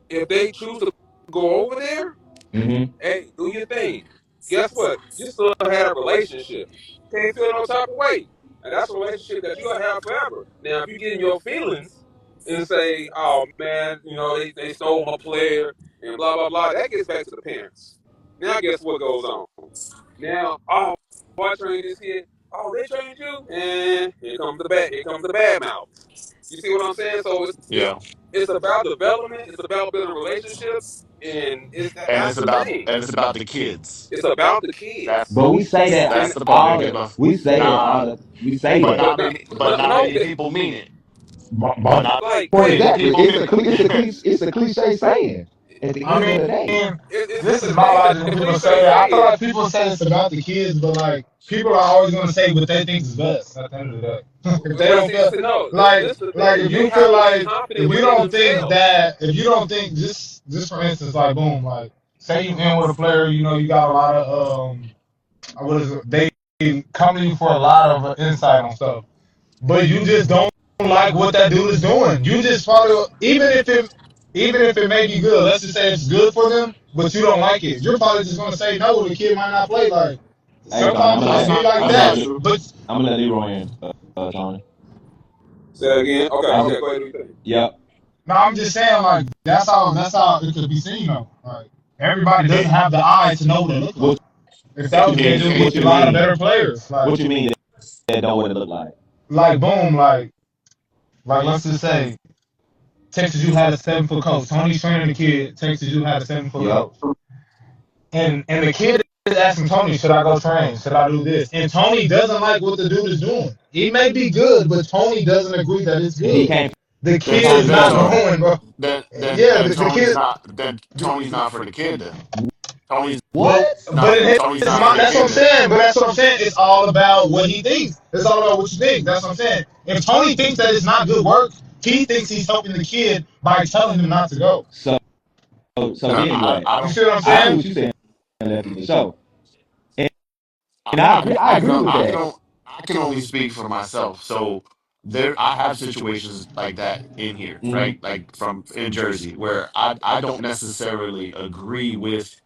If they choose to go over there, Mhm. hey, do your thing. Guess what? You still had a relationship. Can't feel no type of way. And that's a relationship that you'll have forever. Now, if you get in your feelings and say, oh, man, they stole my player and blah, blah, blah, that gets back to the parents. Now, guess what goes on? Now, oh, I trained this kid. Oh, they trained you? And here comes the bad. Here comes the bad mouth. You see what I'm saying? So it's Yeah. it's about development. It's about building relationships. and and that's the thing. it's about the kids. It's about the kids, But we say that That's and the part that all get the my we say that all nah. the we say But that. but not not many. But not no many that people mean it. But But not like Well, many exactly. people mean It's a cliche saying. At the I end of mean, the day, this it's is the my thing. logic The when people cliche say that. I feel saying like people say it's about the kids, but like people are always gonna say what they think is best at the end of the day. If they but don't see, feel see no like this the like thing, if they you feel have to be like confident if you within don't think themselves. that if you don't think just for instance like boom like say you in with a player you know you got a lot of what is it they come to you for a lot of insight on stuff but you just don't like what that dude is doing. You just follow, even if it may be good. Let's just say it's good for them, but you don't like it. You're probably just gonna say no. The kid might not play. Like hey Tony, sometimes it just be like that's not that. true. But I'm gonna let Leroy in, Tony. Say that again. Okay, I'm okay, go ahead. Do your thing. yep. no, I'm just saying like that's how it could be seen though. Like everybody doesn't It, have the eye to know what it looks What like. If that what was you the case, mean? it would What be you a lot of mean? better players. What you mean that know what it look like? Like boom, like let's just say Texas U had a 7 foot coach. Tony's training the kid. Texas U had a 7 foot Yep. coach. And the kid is asking Tony, should I go train? Should I do this? And Tony doesn't like what the dude is doing. He may be good, but Tony doesn't agree that it's And he good. can't The then kid is fit then not in though. going, bro. Yeah, then the kid. Tony's not for the kid. Then Tony's But What? but in Tony's his not for mind, the that's what kid. I'm Then saying. But that's what I'm saying. It's all about what he thinks. It's all about what you think. That's what I'm saying. If Tony thinks that it's not good work, he thinks he's helping the kid by telling him not to go. So and anyway, I You don't. see what I'm I see saying? what you're saying, Lefty, for sure. And, I, and I agree with I can that. only, I can only speak for myself. So I have situations like that in here, Hmm. right? Like from in Jersey, where I don't necessarily agree with,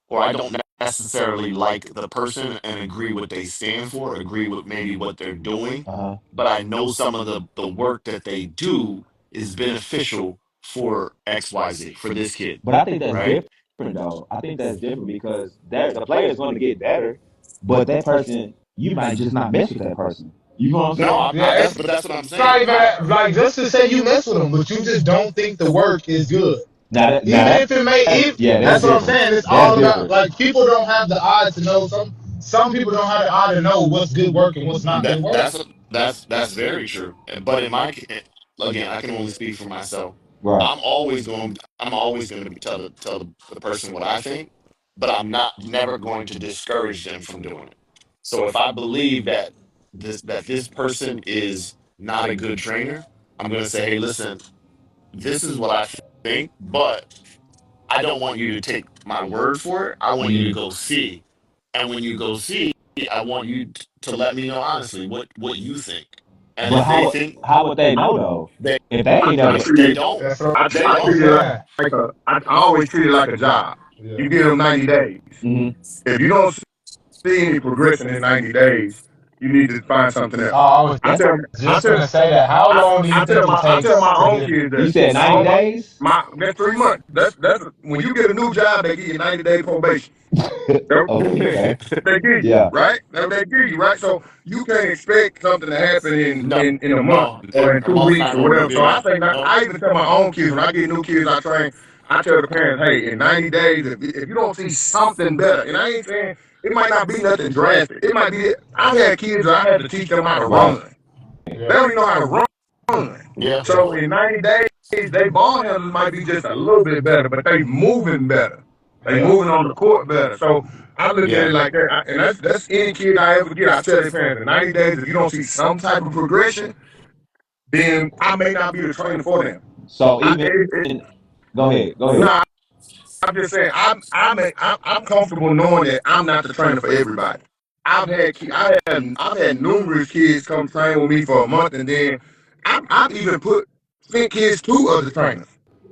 or I don't necessarily like the person and agree what they stand for, agree with maybe what they're doing, Uh-huh. but I know some of the work that they do is beneficial for XYZ for this kid, But I think that's right? different though. I think that's different because the player is going to get better, but that person you might just not mess with that person. You know what I'm No, saying? Yeah, it's that's what I'm not saying. even like just to say you mess with him, but you just don't think the work is good. Now Even if it may, if yeah, that's that's what I'm different. saying. It's That's all about different. like people don't have the eye to know some people don't have the eye to know what's good work and what's not good work. That's very true. But again, I can only speak for myself. Right. I'm always going to be tell the person what I think, but I'm not never going to discourage them from doing it. So if I believe that this person is not a good trainer, I'm going to say, hey, listen, this is what I think, but I don't want you to take my word for it. I want you to Mhm. go see. And when you go see, I want you to let me know honestly what you think. And But if they think how would they know though they if they ain't never? they don't, That's what they I'm don't. Treat it saying. like I always treat it like a job. Yeah. You give them 90 days. Hmm. If you don't see any progression in 90 days, you need to find something Oh, else. I was I That's tell, I just tell, gonna say that. How long do you think it I tell takes my to own get? kids you that said 90 days. that's 3 months. That's when you get a new job, they give you 90-day probation. That's what Okay. Okay. they give you, Yeah. right? That's what they give you, right? So you can't expect something to happen No, in a month no, or in two most weeks time or it whatever. wouldn't be So I like think no. I even tell my own kids when I get new kids I train, I tell the parents, hey, in 90 days, if you don't see something better, and I ain't saying it might not be nothing drastic. It might be. I've had kids that I had to teach them how to Right. run. They Yeah, don't even know how to run. Yeah, yeah, So in 90 days, they ball handlers might be just a little bit better, but they moving better. They yeah. moving on the court better. So I look at yeah, it like that, and that's any kid I ever get. I tell their parents, in 90 days, if you don't see some type of progression, then I may not be the trainer for them. So I, even it, it, go ahead. Go ahead. nah, I'm just saying I'm comfortable knowing that I'm not the trainer for everybody. I've had numerous kids come train with me for a month, and then I've even sent kids to other trainers.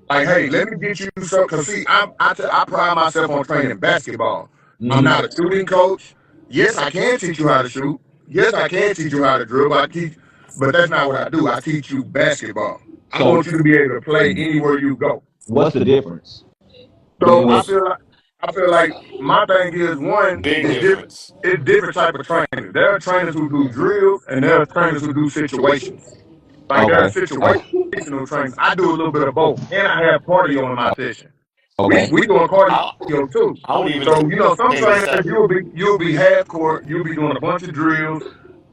Like, hey, let me get you some. Cause see, I pride myself on training basketball. I'm Hmm. not a shooting coach. Yes, I can teach you how to shoot. Yes, I can teach you how to dribble. But that's not what I do. I teach you basketball. I So want you to be able to play anywhere you go. what's the difference So between what? I feel like my thing is one big is different. difference. It's different type of training. There are trainers who do drills, and there are trainers who do situations. Like there are Okay. situational trainers. I do a little bit of both, and I have cardio in my session. Okay. We doing cardio I too. I would even So some take it a trainers step. you'll be half court, you'll be doing a bunch of drills,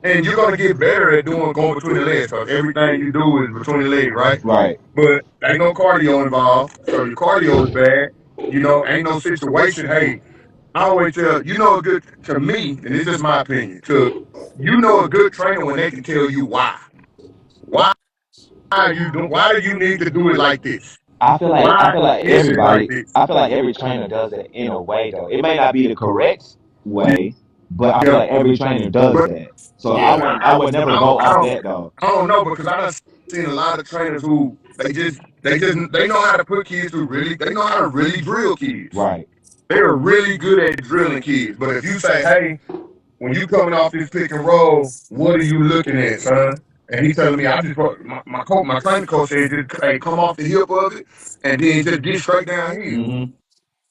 and you're gonna get better at doing going between the legs because everything you do is between the legs, right? Right. But ain't no cardio involved, so your cardio is bad. Ain't no situation. Hey, I always tell a good to me, and it's just my opinion. A good trainer when they can tell you why. Why are you doing? Why do you need to do it like this? I Why feel like is it like everybody this? I feel like every trainer does it in a way though. It may not be the correct way, but I feel Yeah, like every trainer does but that. So Yeah, I would never go off that though. I don't know because I done seen a lot of trainers who they know how to put kids through they know how to really drill kids. Right. They are really good at drilling kids. But if you say, hey, when you coming off this pick and roll, what are you looking at, son? And he telling me, I just my training coach said, just hey, come off the hip of it, and then just get straight downhill. Mhm.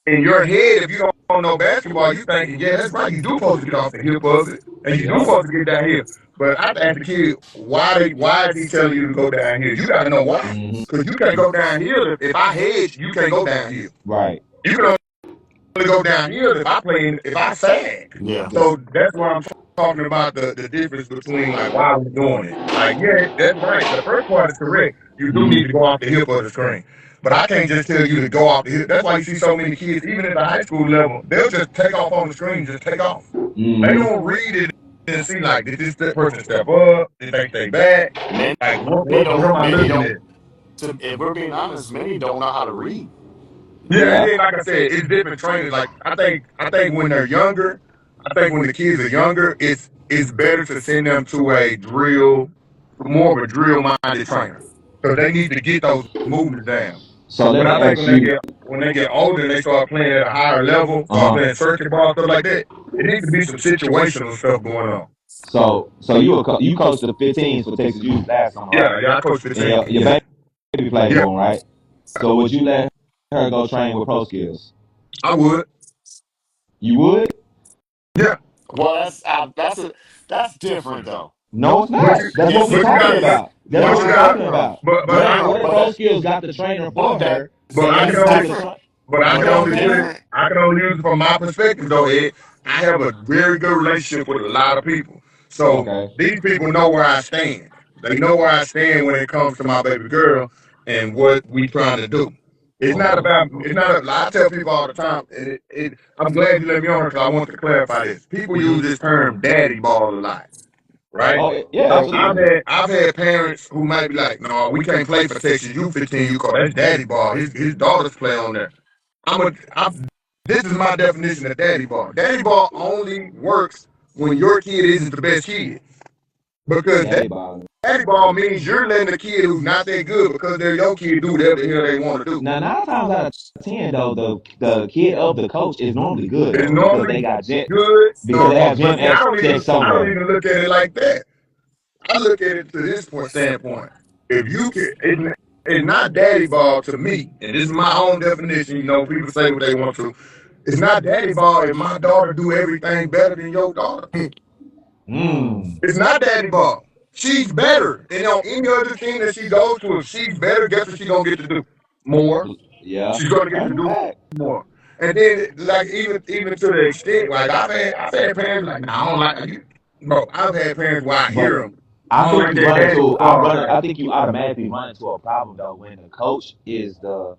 In your head, if you don't know basketball, you thinking, yeah, that's right. You do supposed to get off the hip of it, and you do Yeah. supposed to get downhill. But I have to ask the kid, why is he telling you to go downhill? You got to know why, Mhm. because you can't go downhill if I hedge, you can't go downhill. Right. You can only go downhill if I sag. yeah. So that's why I'm talking about the difference between like why we're doing it. Like, yeah, that's right. The first part is correct. You do need Mhm. to go off the hip of the screen. But I can't just tell you to go off the hip. That's why you see so many kids, even at the high school level, they'll just take off on the screen, just take off. They Mhm. don't read it and see like, did this person step up? Did they stay back? Many Like, what am I many looking don't. at? If we're being honest, many don't know how to read. Yeah, and Yeah. then like I said, it's different trainers. Like I think when they're younger, I think when the kids are younger, it's better to send them to a more of a drill minded trainer because they need to get those movements down. So let But me I think ask you. when they get older and they start playing at a higher level, Uh start huh. playing circuit ball stuff like that, it needs to be some situational stuff going on. So you coached the 15s for Texas Youth last summer, right? Yeah, yeah, I coach And 15. your baby played Yeah, for him, right? So would you let her go train with pro skills? I would. You would? Yeah, Well, that's different though. No, it's but not. you That's what Yes, we but it you talking got is. about. That's but what No, you we no, no, got talking no, no. about. but No, I no, What no. if But pro that, skills got the trainer for that, her but and I let can her only do the different. but I You can know what I'm only do saying? it. Different. I can only use it from my perspective, though, Ed. I have a very good relationship with a lot of people, so Okay. these people know where I stand. They know where I stand when it comes to my baby girl and what we trying to do. It's not Okay. about. It's not. I tell people all the time, and I'm glad you let me on here because I want to clarify this. People use Hmm. this term "daddy ball" a lot, right? Oh yeah, So absolutely. I've had parents who might be like, "No, we can't play for Texas U15 U call that's daddy ball. His daughters play on there." I'm this is my definition of daddy ball. Daddy ball only works when your kid isn't the best kid. Because Daddy balling. daddy ball means you're letting the kid who's not that good because they're your kid do whatever the hell they want to do. Now, 9 times out of 10, though, the kid of the coach is normally good It's though because normally they got gym good. because they have But gym see, access I don't somewhere. even look at it like that. I look at it to this point standpoint. If you can, it's not daddy ball to me, and this is my own definition. People say what they want to. It's not daddy ball if my daughter do everything better than your daughter. Hmm. It's not daddy ball. She's better. And on any other team that she goes to, if she's better, guess what she's gonna get to do? More. Yeah, She's gonna get that's to a do fact. more. And then like even to the extent like I've had parents like, nah, I don't like you. Bro, I've had parents where I But hear them. I I don't think like you that run daddy into ball. I think you automatically run into a problem though when the coach is the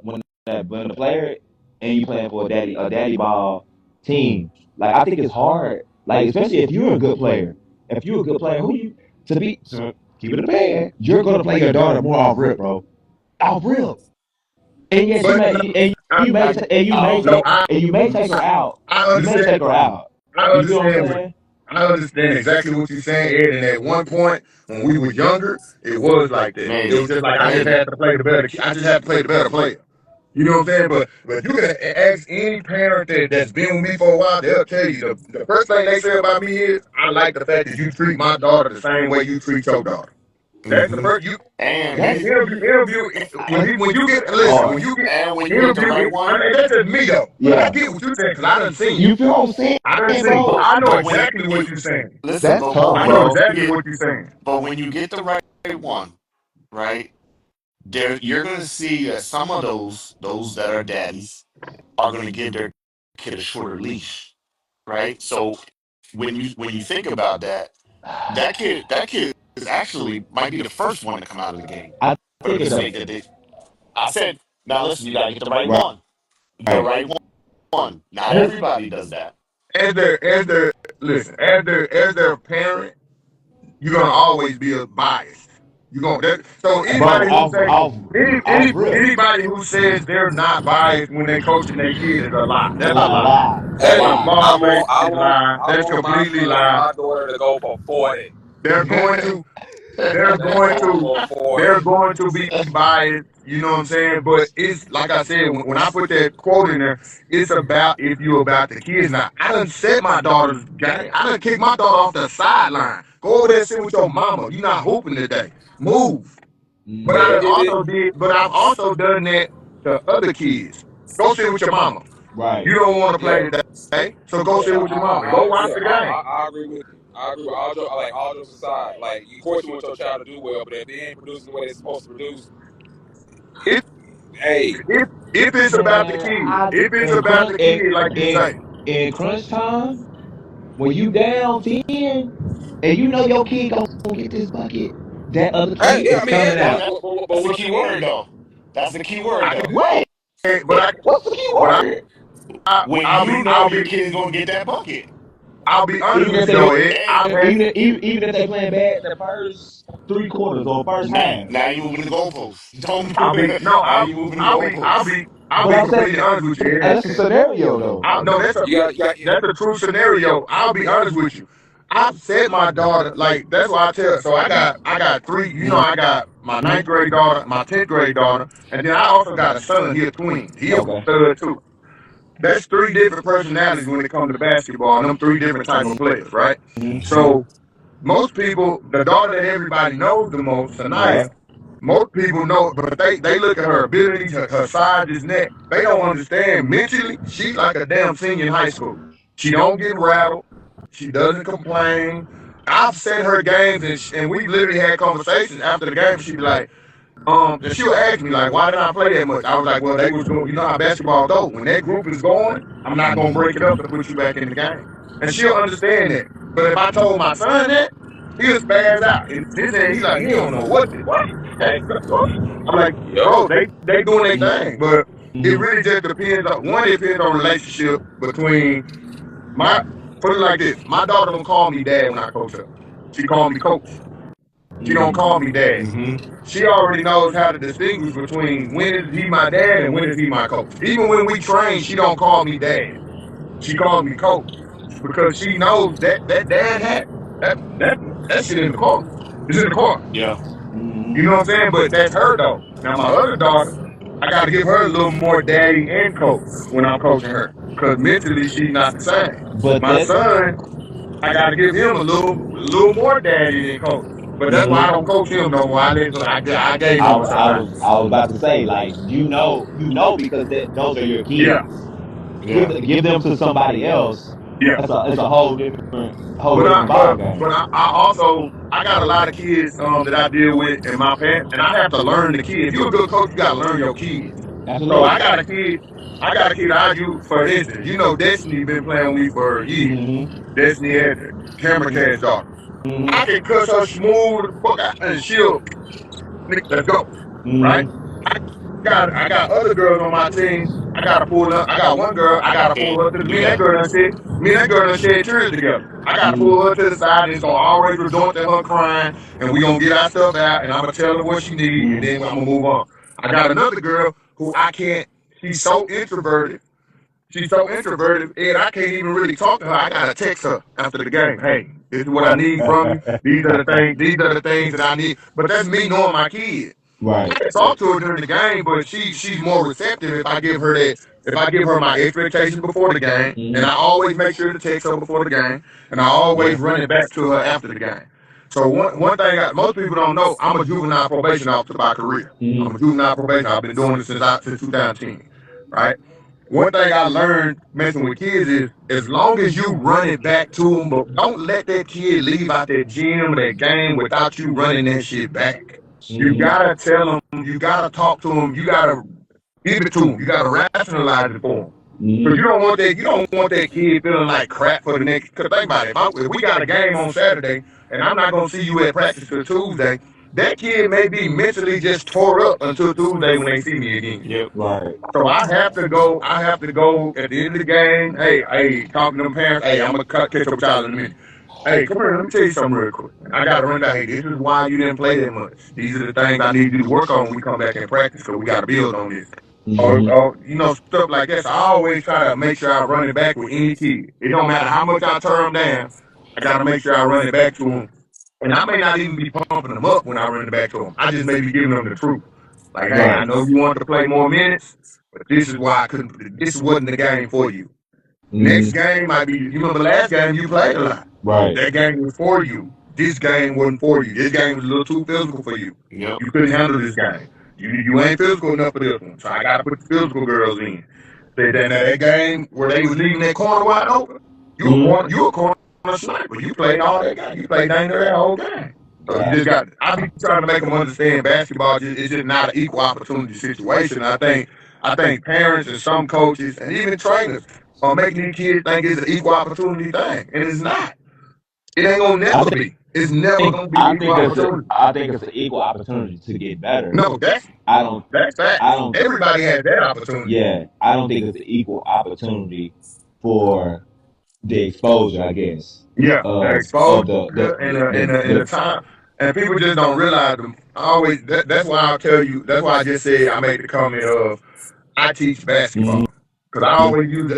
when the player and you playing for a daddy ball team. Like I think it's hard. Like especially if you're a good player. If you're a good player, who you to keep it a band, you're gonna play your daughter more off rip, bro. Off rip. And yes, But I, I, no, I and you may take her out. I You may understand. take her out. I You feel what I'm understand. saying? I understand exactly what you're saying, Ed. And at one point when we was younger, it was like that. It was maybe, just like I just maybe. had to play the better. I just had to play the better player. You know what I'm saying? But you can ask any parent that's been with me for a while, they'll tell you the first thing they say about me is I like the fact that you treat my daughter the same way you treat your daughter. That's the Hmm. first you And in That's interview when you get listen hard. when you get and when you get the interview right one, and that's just me though. But I Yeah. get what you're saying because I done seen it. You feel what I'm saying, I done seen it. bro? I know but when exactly what you you're saying. listen, That's tough, I know bro. exactly what you're saying. but when you get the right one, right? you're going to see that some of those that are daddies are going to give their kid a shorter leash, right? So when you think about that, that kid is actually might be the first one to come out of the gate I for the think it mistake that they. I said, now listen, you got to get the right right. one, the right one. Not everybody does that. As their listen, as their parent, you're gonna always be a biased. You're gonna so Bro, anybody who say off rip. anybody who says they're not biased when they're coaching their kid is a lie. That's a lie. Lie. A That's a Hey, lie. ball faced I want lie. I That's want my completely son and lie. my daughter to go for 40. They're going to they're They going going to for they're 40. going to be biased. You know what I'm saying? But it's like I said when I put that quote in there, it's about if you about the kids. Now I done set my daughter's game. I done kicked my daughter off the sideline. Go over there and sit with your mama. You not hooping today. Move. But Hey, I Mhm. done it, it, also did. But I've also done that to other kids. Go sit with your mama. Right. You don't want to play yeah, today, so go yeah, sit with your mama. Go watch yeah, the game. I agree with you. I agree with all jokes aside. Like, of course, you want your child to do well, but if they ain't producing the way they're supposed to produce, If hey, if it's about the Man, kid, I if it's in about crunch the kid, like you in say, in crunch time when you down 10 and you know your kid gonna get this bucket, that other hey, kid yeah, is I mean, yeah, turning Well, out. but that's the once key word, again, though. That's the key word, I though. What? can't. But What's the key but word? When I'll you be know your kid is going to get that bucket. I'll be honest Even with if you they though, Ed. And I've had even if they playing bad the first 3 quarters or first half. now you moving the goalposts. Don't I'll be no now you moving the goalposts. I'll But be I'm saying completely honest with you, Ed. that's a scenario though. No, that's a true scenario. I'll be honest with you. I've set my daughter like that's why I tell. So I got three. You know, Mhm. I got my ninth grade daughter, my 10th grade daughter, and then I also got a son. He a twin. He a Okay. stud too. That's three different personalities when it comes to basketball, and them three different type of players, right? Mhm. So most people, the daughter that everybody knows the most, Sanaya, Right. most people know, but they look at her abilities, her size, this neck. They don't understand mentally. She like a damn senior in high school. She don't get rattled. She doesn't complain. I've set her games, and we literally had conversations after the game. She'd be like, and she'll ask me like, why didn't I play that much? I was like, well, they was going. You know how basketball go. When that group is going, I'm not gonna break it up to put you back in the game, and she'll understand that. But if I told my son that, he'll spaz out. And his head, he like, he don't know what. I'm like, yep. bro, they doing their thing, but it Mhm. really just depends on one. It depends on relationship between my. Put it like this: my daughter don't call me dad when I coach her. She call me coach. She don't call me dad. Mhm. She already knows how to distinguish between when is he my dad and when is he my coach. Even when we train, she don't call me dad. She calls me coach because she knows that dad hat that shit in the car. It's in the car. Yeah. You know what I'm saying? But that's her though. Now my other daughter, I got to give her a little more daddy and coach when I'm coaching her because mentally she's not the same. But My that son, I got to give him a little more daddy than coach. But that's why I don't coach him no more. I gave him a certain. I was about to say like because those are your Yeah, kids. Yeah. Give them to somebody else. yeah. It's a whole But I different ball but game. but I also I got a lot of kids that I deal with in my past, and I have to learn the kids. If you're a good coach, you got to learn your kids. So Absolutely. I got a kid I use for instance. You know, Destiny been playing with me for years. Mhm. Destiny had Hammer Cash daughter. I Mhm. can cuss her smooth the fuck out, and she'll let's go, right? Mhm. I got other girls on my team. I gotta pull up. I got one girl. I gotta pull her to me and that Yeah. girl done said. Me and that girl done shed tears together. I gotta pull her to the side, and it's gonna always resort to her crying, and we gonna get our stuff out, and I'm gonna tell her what she need, and Mhm. then I'm gonna move on. I got another girl who I can't. She's so introverted. She's so introverted, and I can't even really talk to her. I gotta text her after the game. Hey, this is what I need from you. These are the things. These are the things that I need. But that's me knowing my kid. I Right. can talk to her during the game, but she's more receptive if I give her that. If I give her my expectations before the game, and I Mhm. always make sure to text her before the game, and I always Yeah. run it back to her after the game. So one thing most people don't know, I'm a juvenile probation officer by career. I'm Mhm. a juvenile probation. I've been doing this since 2010, right? One thing I learned messing with kids is as long as you run it back to them, but don't let that kid leave out that gym or that game without you running that shit back. You Mm-hmm. gotta tell them. You gotta talk to them. You gotta give it to them. You gotta rationalize it for them. Because Mm-hmm. you don't want that. You don't want that kid feeling like crap for the next. Because think about it. If we got a game on Saturday and I'm not gonna see you at practice till Tuesday, that kid may be mentally just tore up until Tuesday when they see me again. Yep. Right. So I have to go. I have to go at the end of the game. Hey, talk to them parents. Hey, I'm gonna catch up with y'all in a minute. Hey, come here. Let me tell you something real quick. I got to run down. Hey, this is why you didn't play that much. These are the things I need you to work on when we come back in practice because we got to build on this. Mm-hmm. Or stuff like that. So I always try to make sure I run it back with any kid. It don't matter how much I turn them down. I got to make sure I run it back to them. And I may not even be pumping them up when I run it back to them. I just may be giving them the truth. Like, hey, I Right. know you want to play more minutes, but this is why I couldn't. This wasn't the game for you. Next Mm-hmm. game might be. You remember last game you played a lot. Right. That game was for you. This game wasn't for you. This game was a little too physical for you. Yep. You couldn't handle this game. You ain't physical enough for this one. So I got to put the physical girls in. Said that game where they was leaving that corner wide open. Mm-hmm. You a corner sniper. You played all that game. You played dang near that whole game. So you just Gotcha. got. I be trying to make them understand basketball. It's just not an equal opportunity situation. I think parents and some coaches and even trainers are making these kids think it's an equal opportunity thing, and it's not. It ain't gonna I never be. It's never think gonna be I equal think it's a opportunity. I think it's an equal opportunity to get better. No, I don't that's I facts. don't Everybody has that opportunity. yeah, I don't think it's an equal opportunity for the exposure, I guess, Yeah, the of exposure and the time, and people just don't realize them. I always that's why I'll tell you. That's why I just said I made the comment of I teach Mhm. basketball because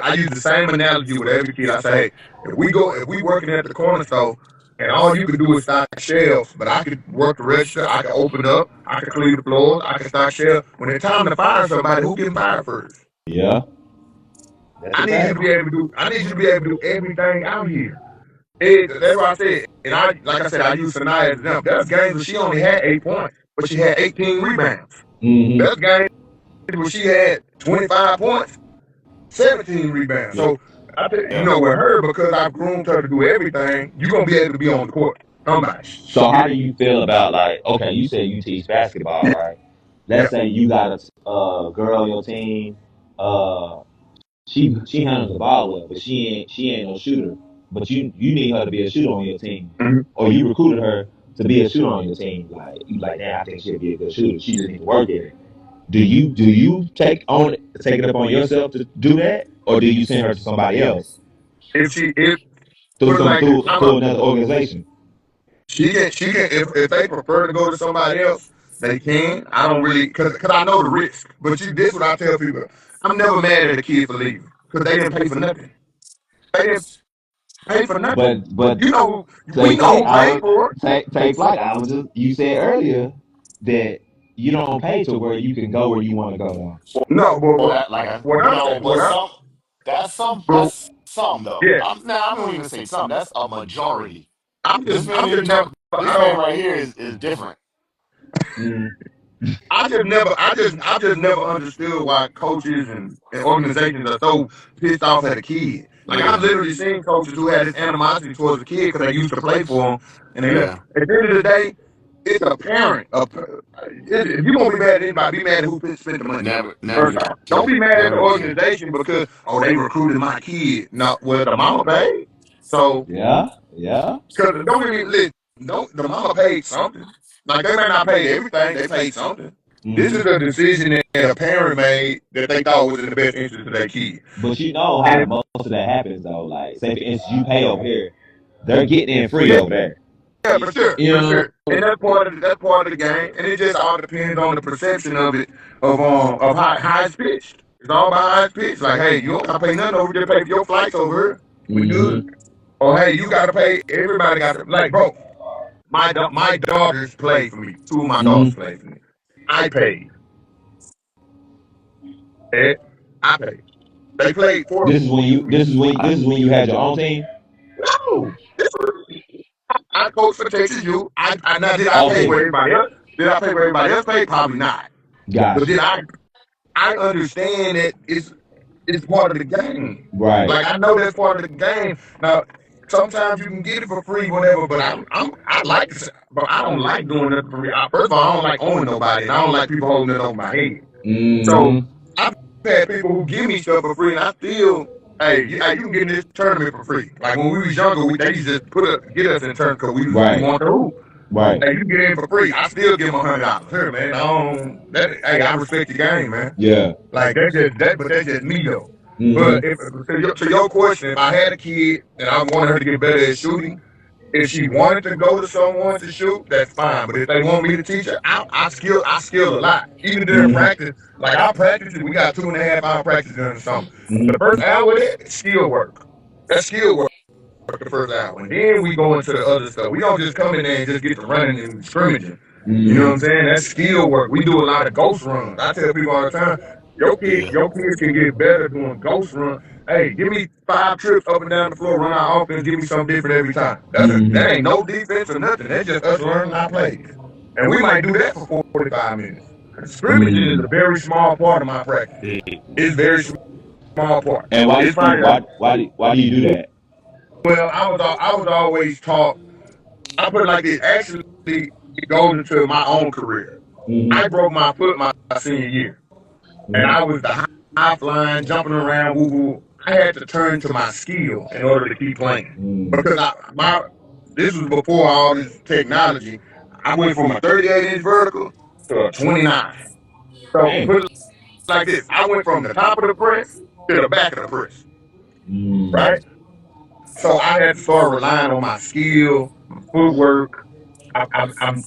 I use the same analogy with every kid. I say, hey, if we working at the corner store and all you can do is stock shelves, but I could work the register, I could open up, I could clean the floors, I could stock shelves. When it's time to fire somebody, who getting fired first? Yeah, that's I a need you to fact. be able to do. I need you to be able to do everything out here. That's why I said, and like I said, I use Sanaya as an example. There's games where she only had 8 points, but she had 18 rebounds. Hmm. There's games where she had 25 points, 17 rebounds. Yeah. So Yeah. with her, because I've groomed her to do everything, you're gonna be able to be on the court. Somebody. So how do you feel about, like, okay, you said you teach basketball, Yeah, right? yeah. Let's say you got a girl on your team. Uh, she handles the ball well, but she ain't no shooter. But you need her to be a shooter on your team, Mhm. or you recruited her to be a shooter on your team. Like, you like, damn, I think she'll be a good shooter. She just need to work at it. Do you take it upon yourself to do that, or do you send her to somebody else If through put it some like this, through another organization? she can if they prefer to go to somebody else, they can. I don't really because I know the risk. But this what I tell people. I'm never mad at a kid for leaving because they didn't pay for nothing. They didn't pay for nothing. But We take know flight. who paid for it. Take flight. I was just You said earlier that you don't pay to where you can go where you want to go though. No, Well, but that like I, what I'm saying, but some but that's some though. yeah, I don't even say some. That's a majority. I'm just never. I This man don't. right here is different. Mm, I just never understood why coaches and organizations are so pissed off at a kid. Like I've Yeah. literally seen coaches who had this animosity towards the kid because they used to play for them, and they left. Yeah. At the end of the day, it's a parent. If you gonna be mad at anybody, be mad at who spent the money. Never First the off, don't kid. be mad at the Never the kid. organization because they recruited my kid. No, well the mama paid. So yeah, yeah. because don't get me listen, don't the mama paid something. Like they may not pay everything, they paid something. This Hmm. is a decision that a parent made that they thought was in the best interest of their kid. But you know how And most of that happens though. Like, say for instance, you pay over here, they're getting in free yeah, over there. yeah, for sure, You for know. sure. And that's part of the game. And it just all depends on the perception of it of how it's pitched. It's all about how it's pitched. Like, hey, you don't gotta pay nothing over here, pay for your flights over here. We good. Hmm. Or hey, you gotta pay everybody got to like bro, my daughters play for me. Two of my daughters Hmm. play for me. I paid. Eh? I paid. They played for This is when you. me. This is when. I This is when you had your own team. No. I coach for Texas U. Now did I pay what Okay, everybody else? Did I pay what everybody else paid? Probably not. But gotcha. I understand that it's part of the game. Right. Like I know that's part of the game. Now sometimes you can get it for free, whatever. But I like to, but I don't like doing nothing for free. First of all, I don't like owing nobody, and I don't like people holding it over my head. So Mm-hmm. I've had people who give me stuff for free, and I still, hey, you can get in this tournament for free. Like when we was younger, they used to just get us in tournament because we Right. want to hoop. Right. Hey, you get in for free. I still give them $100. Here, man. Hey, I respect your game, man. Yeah. Like but that's just me though. But Mm-hmm. to your question, if I had a kid and I wanted her to get better at shooting, if she wanted to go to someone to shoot, that's fine. But if they want me to teach her, I skill a lot. Even during Mm-hmm. practice, like I practice it, we got 2.5 hour practice during the summer. The Mm-hmm. first hour of that is skill work. That's skill work the first hour. And then we go into the other stuff. We don't just come in there and just get to running and scrimmaging. You know what I'm Mm-hmm. saying? That's skill work. We do a lot of ghost runs. I tell people all the time, Yeah. your kids can get better doing ghost runs. Hey, give me 5 trips up and down the floor, run our offense, give me something different every time. That Mm-hmm. ain't no defense or nothing. That's just us learning our plays. And we might do that for 45 minutes. Scrimmaging is a Mm-hmm. very small part of my practice. It's very small part. And why It's do you probably why do you do that? well, I was always taught. I put it like this. Actually, it goes into my own career. I Mm-hmm. broke my foot my senior year, and I was the high flying, jumping around, woo woo. I had to turn to my skill in order to keep playing because this was before all this technology. I went from a 38-inch vertical to a 29. So Dang. put it like this: I went from the top of the press to the back of the press, Mm. right? So I had to start relying on my skill, my footwork. I'm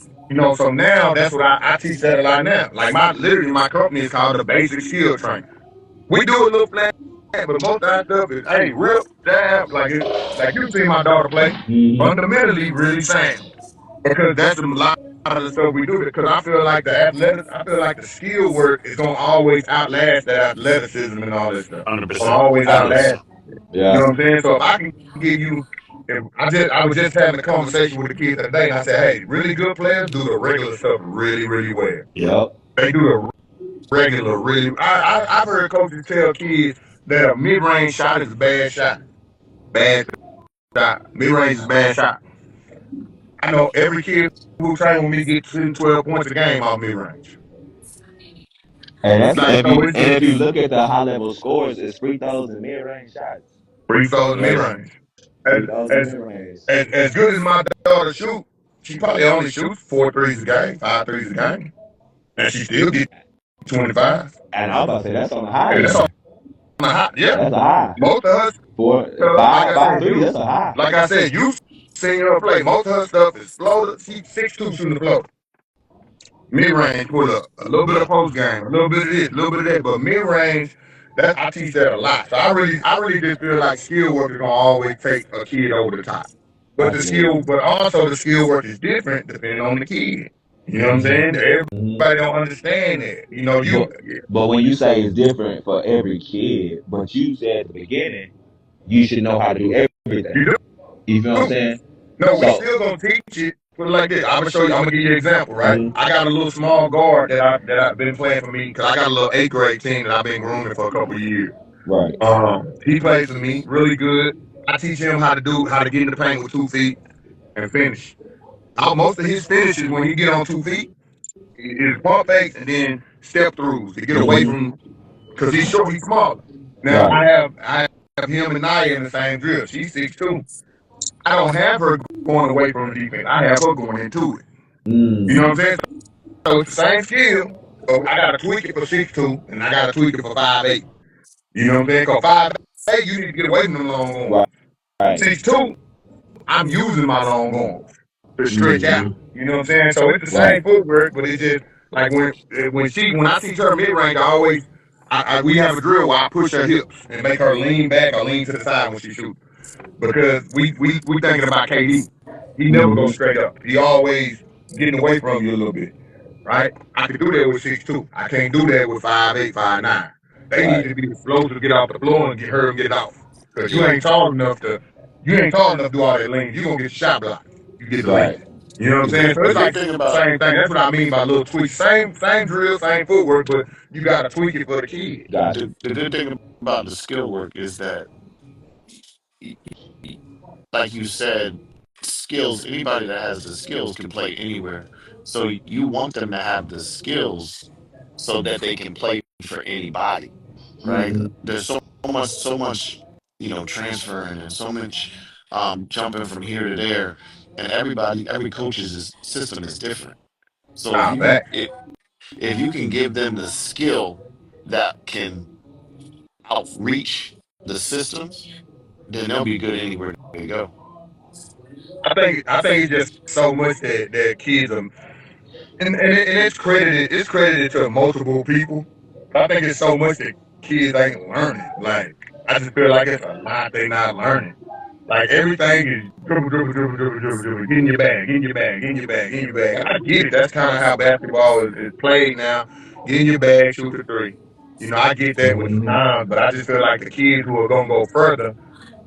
so now that's what I teach that a lot now. Like my company is called the Basic Skill Train. We do a little flat, but most of our stuff is hey, rip, jab, like you see my daughter play, Mm-hmm. fundamentally really sound. Because that's a lot of the stuff we do. Because I feel like the skill work is gonna always outlast that athleticism and all this stuff. Gonna 100%. always I, outlast. You know yeah. what I'm saying? So if I can give you, if I was just having a conversation with the kids the other day, and I said, hey, really good players do the regular stuff really, really well. Yep. They do the regular really. I've heard coaches tell kids that a mid range shot is a bad shot. Bad shot. Mid range is a bad shot. I know every kid who trained with me gets 10, 12 points a game off mid range. And that's Like if so, you it's and just if you look at the high level scores, it's free throws and mid range shots. free throws mid That's range. As free throws and as mid range. as good as my daughter shoot, she probably only shoots 4 threes a game, 5 threes a game, and she still gets 25. And I was about to say that's on the high And that's on end. the high. Yeah, That's a high. most of her Four, stuff, like five, I five, said, three. That's a high. you seen her play. Most of her stuff is floater. She's 6'2" shooting the floater. Mid range pull up, a little bit of post game, a little bit of this, a little bit of that. But mid range, that I teach that a lot. So I really just feel like skill work is gonna always take a kid over the top. Absolutely. But also the skill work is different depending on the kid. You know what I'm saying? Hmm. Everybody don't understand that. But when you say it's different for every kid, but you said at the beginning you should know how to do You everything. You feel what I'm do. saying? No, we So. still gonna teach it. Put it like this. I'm gonna show you. I'm gonna give you an example, right? Mhm. I got a little small guard that I've been playing for me because I got a little eighth grade team that I've been grooming for a couple of years. Right. He plays for me really good. I teach him how to get in the paint with 2 feet and finish. Most of his finishes when he get on 2 feet is pump fakes and then step throughs to get away Hmm. from because he's short, he's smaller. Now Right. I have him and Naya in the same drill. She's 6'2". I don't have her going away from the defense. I have her going into it. You know what I'm Mm. saying? So it's the same skill, but I gotta tweak it for 6'2", and I gotta tweak it for 5'8". You know what I'm saying? Cause 5'8", you need to get away from them long Right. arms. Right. 6'2", I'm using my long arms to stretch out. Hmm. You know what I'm saying? So it's the Right. same footwork, but it's just like when I teach her mid range, we have a drill where I push her hips and make her lean back or lean to the side when she shoots because we thinking about KD. He never goes Hmm. straight up. He always getting away from you a little bit, right? I can do that with 6'2". I can't do that with 5'8", 5'9". They need Right. to be explosive to get off the floor and get off. Because you Yeah. ain't tall enough to do all that lean. You're gonna get shot blocked. You get the lean. Right. You know what I'm The saying? good, So the it's good like thing the about same thing. That's what I mean by little tweaks. Same drill, same footwork, but you gotta tweak it for the kid. Gotcha. the good thing about the skill work is that like you said, skills, anybody that has the skills can play anywhere. So you want them to have the skills so that they can play for anybody, right? Mm-hmm. There's so much, transferring and so much jumping from here to there. And every coach's system is different. So Nah, back. if you can give them the skill that can outreach the system, then they'll be good anywhere they go. I think it's just so much that kids are, and it's credited to multiple people. But I think it's so much that kids ain't learning. Like I just feel like it's a lot they not learning. Like everything is dribble, dribble, dribble, dribble, dribble, dribble. Get in your bag, get in your bag, get in your bag, get in your bag. And I get it. That's kind of how basketball is played now. Get in your bag, shoot the three. I get that with Mm-hmm. time, but I just feel like the kids who are gonna go further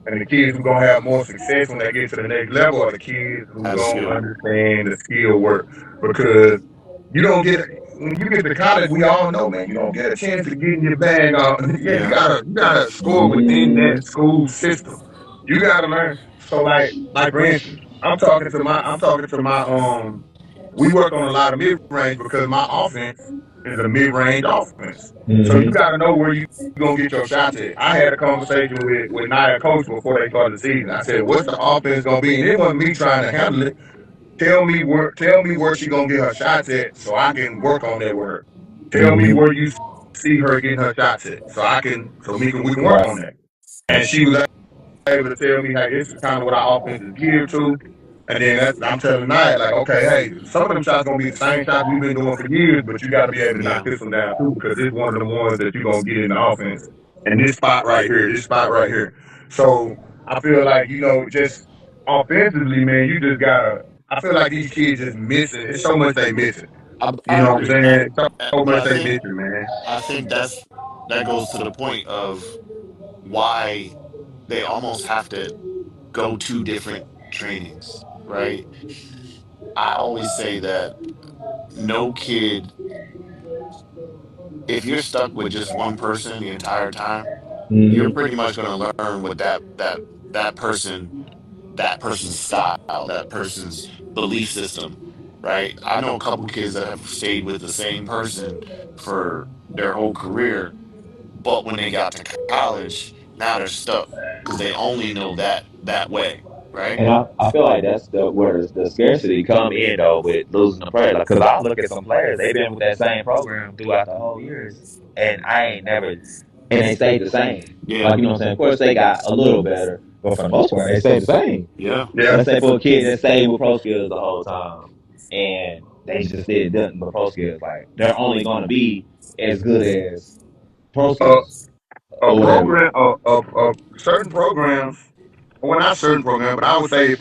and the kids who gonna have more success when they get to the next level are the kids who Have the gonna skill. understand the skill work. Because you don't get when you get to college, we all know, man, you don't get a chance to get in your bag. Yeah, you Yeah. gotta score within that school system. You gotta learn. So like for instance, I'm talking to my. We work on a lot of mid range because my offense is a mid range offense. So you Mm-hmm. gotta know where you gonna get your shots at. I had a conversation with Nia coach before they started the season. I said, "What's the offense gonna be?" And it wasn't me trying to handle it. Tell me where she gonna get her shots at, so I can work on that with her. Tell me Mm-hmm. where you see her getting her shots at, so we can work Right. on that. And she was able to tell me, hey, this is kind of what our offense is geared to. And then I'm telling Nia, like, okay, hey, some of them shots gonna be the same shots we've been doing for years, but you got to be able to knock Yeah. this one down too, because it's one of the ones that you're gonna get in the offense. And this spot right here, this spot right here. So I feel like just offensively, man, you just gotta. I feel like these kids just missing. It's so much they missing. I You know what I'm agree. saying? So But much they missing, man. I think that goes to the point of why they almost have to go to different trainings, right? I always say that no kid, if you're stuck with just one person the entire time, you're Mm-hmm. pretty much going to learn what that person that person's style, that person's belief system, right? I know a couple kids that have stayed with the same person for their whole career, but when they got to college, now they're stuck because they only know that way, right? And I feel like that's where the scarcity come in though with losing the player. Like, cause I look at some players, they've been with that same program throughout the whole years, and I ain't never, and they stayed the same. Yeah, Like, you know what I'm saying? Of course, they got a little better, but for the most part, they stayed the same. yeah, Yeah. Let's say for a kid that stayed with pro skills the whole time, and they just did nothing but pro skills, like they're only going to be as good as pro Uh, skills a or whatever. program, certain programs. Well, not certain programs, but I would say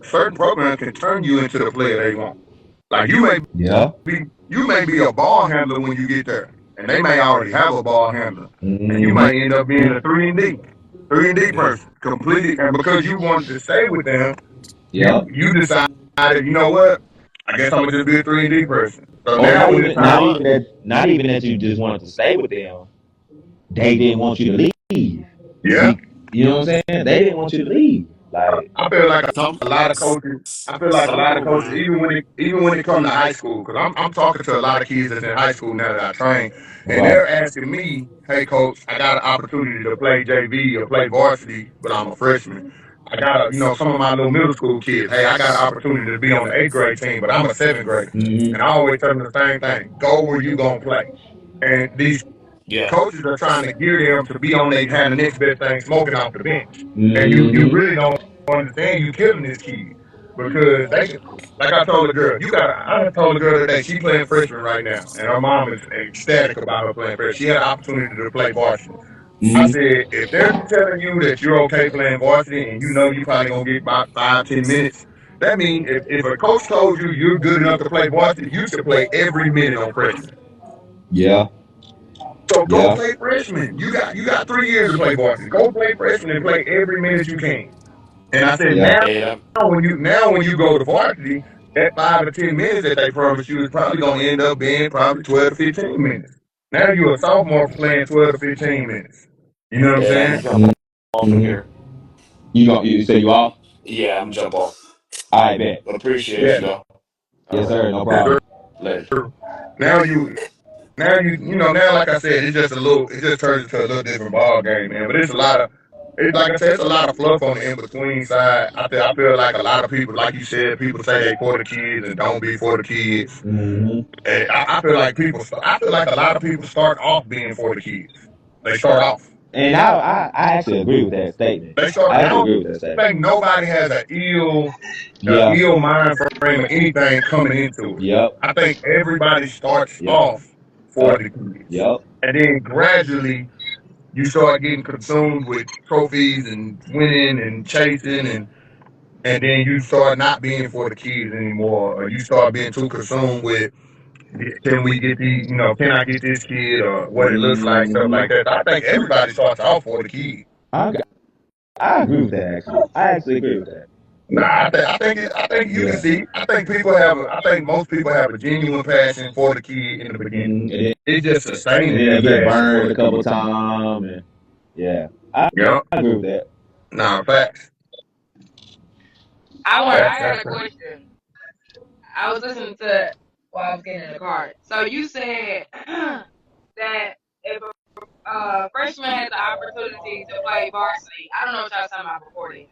certain programs can turn you into the player they want. Like Yeah. you may be a ball handler when you get there, and they may already have a ball handler, and you Mm-hmm. might end up being a 3 and D yeah. person completely. And because you wanted to stay with them, you Yep. you decided, you know what? I guess I'm gonna just be a 3 and D person. So Or now when it's You know time, what? not even that you just wanted to stay with them. They didn't want you to leave. yeah, You know what I'm saying? They didn't want you to leave. Like, I feel like Some a lot of coaches. I feel like a some lot of coaches, programs, even when it comes to high school, because I'm talking to a lot of kids that's in high school now that I train, and right. they're asking me, "Hey, coach, I got an opportunity to play JV or play varsity, but I'm a freshman. I got some of my little middle school kids. Hey, I got an opportunity to be on the eighth grade team, but I'm a seventh grader, and I Mm-hmm. always tell them the same thing: go where you gonna play. And these yeah, coaches are trying to gear them to be on they have the next best thing smoking off the bench. And you Mm-hmm. really don't understand you killing this kid. Because they can, like I told the girl, I told the girl today, she playing freshman right now. And her mom is ecstatic about her playing freshman. She had an opportunity to play varsity. I Mm-hmm. said, if they're telling you that you're okay playing varsity and you know you probably gonna get about 5, 10 minutes, that means if a coach told you you're good enough to play varsity, you should play every minute on freshman. Yeah. So go Yeah. play freshman. You got 3 years to play varsity. Go play freshman and play every minute you can. And I said, Yeah. now hey, that, when you go to varsity, that 5 to 10 minutes that they promised you is probably gonna end up being probably 12 to 15 minutes. Now you're a sophomore playing 12 to 15 minutes. You know what I'm yeah, saying? you come on from Mm-hmm. here. You say you off? Yeah, I'm jump off. All right, bet. Appreciate Yeah, you though. All Yes, right, sir. No yes, sir. problem. later. Now now like I said, it's just a little, it just turns into a little different ball game, man. But it's a lot of, it's like I said, it's a lot of fluff on the in between side. I feel like a lot of people, like you said, people say they for the kids and don't be for the kids. Hmm. And I feel like I feel like a lot of people start off being for the kids. They start off. And I actually agree with that statement. They start. I I actually don't agree with that statement. think nobody has Yeah. ill mind frame or anything coming into it. Yep. I think everybody starts Yep. off for the kids, Yep. and then gradually you start getting consumed with trophies and winning and chasing, and then you start not being for the kids anymore, or you start being too consumed with can we get can I get this kid or what it looks like, stuff Hmm. like that. I think everybody starts off for the kid. I I agree with that actually. I actually agree with that. Nah, I think you can Yeah. see. I think most people have a genuine passion for the kid in the beginning. Hmm. It's just And sustaining then that get passion for burned the a couple kid. times. And yeah, You know, I agree with that. nah, facts, I facts, got facts, a facts. question. I was listening to while I was getting in the car. So you said that if a freshman has the opportunity to play varsity, I don't know what y'all was talking about before then,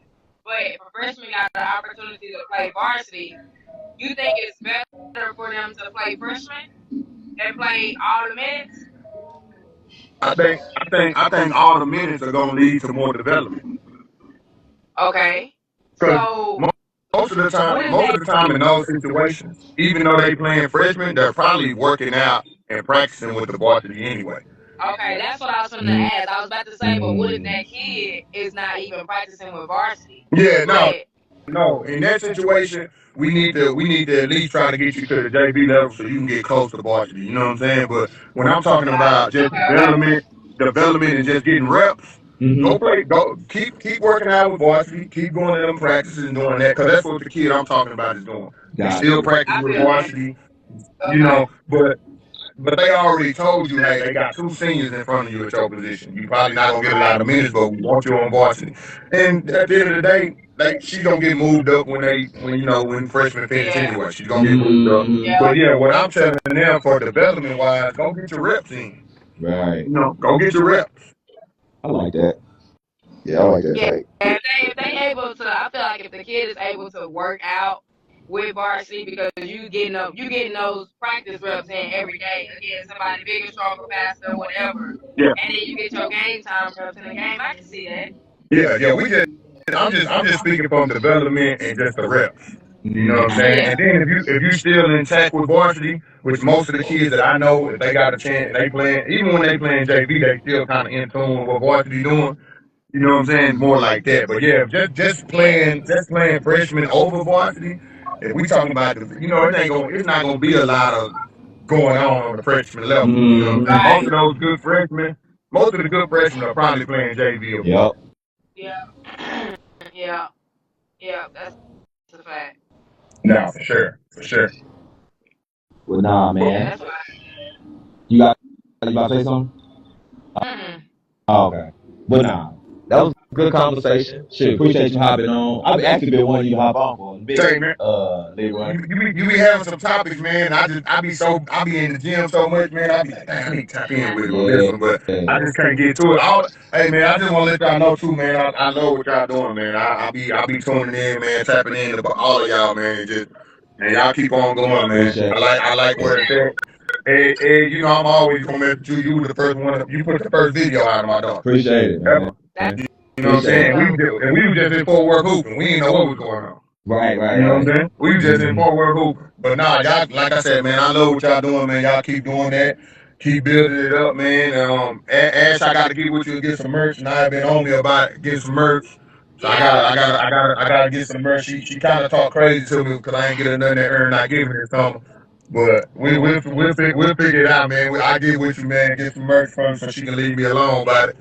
but if a freshman got the opportunity to play varsity, you think it's better for them to play freshman and play all the minutes? I think all the minutes are gonna lead to more development. Okay. Because So what is most that? of the time in those situations, even though they playing freshmen, they're probably working out and practicing with the varsity anyway. Okay, that's what I was going to Mm, ask. I was about to say, but what if that kid is not even practicing with varsity? Yeah, no, But no. In that situation, we need to at least try to get you to the JV level so you can get close to varsity. You know what I'm saying? But when I'm talking about just development and just getting reps, hmm. go play, go keep working out with varsity, keep going to them practices and doing that because that's what the kid I'm talking about is doing. He Got still you. practice I with feel that. varsity, you Okay. know, but they already told you, hey, they got two seniors in front of you at your position. You probably not gonna get a lot Right. of minutes, but we want you on varsity. And at the end of the day, she's gonna get moved up when freshmen finish Yeah. anyway. She's gonna get moved up. Hmm. Yeah. But yeah, what I'm telling them for development wise, go get your reps in. Right. Go get your reps. I like that. Yeah, I like that Yeah. take. If they able to, I feel like if the kid is able to work out with varsity because you getting those practice reps in every day against somebody bigger, stronger, faster, whatever, Yeah, and then you get your game time reps in the game. I can see that. yeah. I'm just speaking from development and just the reps. You know what I'm Hmm. saying? Yeah. And then if you still intact with varsity, which most of the kids that I know, if they got a chance, they playing even when they playing JV, they still kind of in tune with what varsity doing. You know what I'm saying? More like that. But yeah, Yeah. just playing freshman over varsity. If we talking about it's not gonna be a lot of going on the freshman level. You know what I'm saying? Hmm. Right. Most of the good freshmen are probably playing JV or Yep. varsity. Yeah. Yeah. Yeah. That's a fact. No, for sure, for sure. Well, nah, Yeah. man. That's why. You about to say something? Mm-mm. Oh, okay. But nah, that was a good conversation. Shit, appreciate you hopping on. I've actually been wanting you to hop on for a bit, Say, man, Leroy. you be having some topics, man. I be in the gym so much, man. I be like, damn, I need to tap in with him on this Yeah. one, but I just can't get to it. Hey, man, I just want to let y'all know too, man. I love what y'all doing, man. I be tuning in, man, tapping in to all of y'all, man. And y'all keep on going, man. Appreciate I like where it's at. And I'm always gonna message you. You were the first one. You put the first video out of my daughter Appreciate it, man. ever. That's You know what I'm Appreciate saying? it. We was just in Fort Worth hooping. We didn't know what was going on. Right, right, You know what I'm right. saying? We was just in Hmm. Fort Worth hooping. But nah, y'all, like I said, man, I love what y'all doing, man. Y'all keep doing that. Keep building it up, man. Ash, I gotta get with you and get some merch. And I've been on me about getting some merch. So yeah. I gotta get some merch. She kind of talked crazy to me because I ain't getting nothing that earn not giving it something. But we'll figure it out, man. I get with you, man. Get some merch from her so she can leave me alone about it.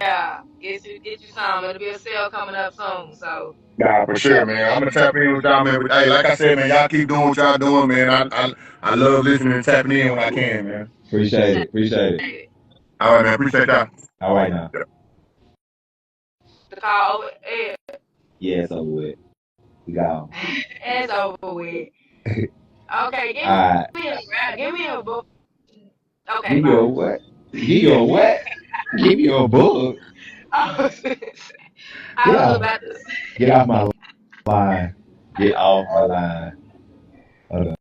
Yeah. Get you some. It'll be a sale coming up soon. So Nah, for sure, man. I'm gonna tap in with y'all, man. But hey, like I said, man, y'all keep doing what y'all doing, man. I love listening and tapping in when I can, man. Appreciate it. Appreciate it. appreciate it. All right, man. Appreciate y'all. All right now. The call over. Yeah. Yeah, it's over with. We gone. It's over with. Okay, All right. give me a book. Okay, Give you a bye. what? Give you a what? Give you a book. I was, Get I was off. about to say. Get off my line. Get off my line. Hold on.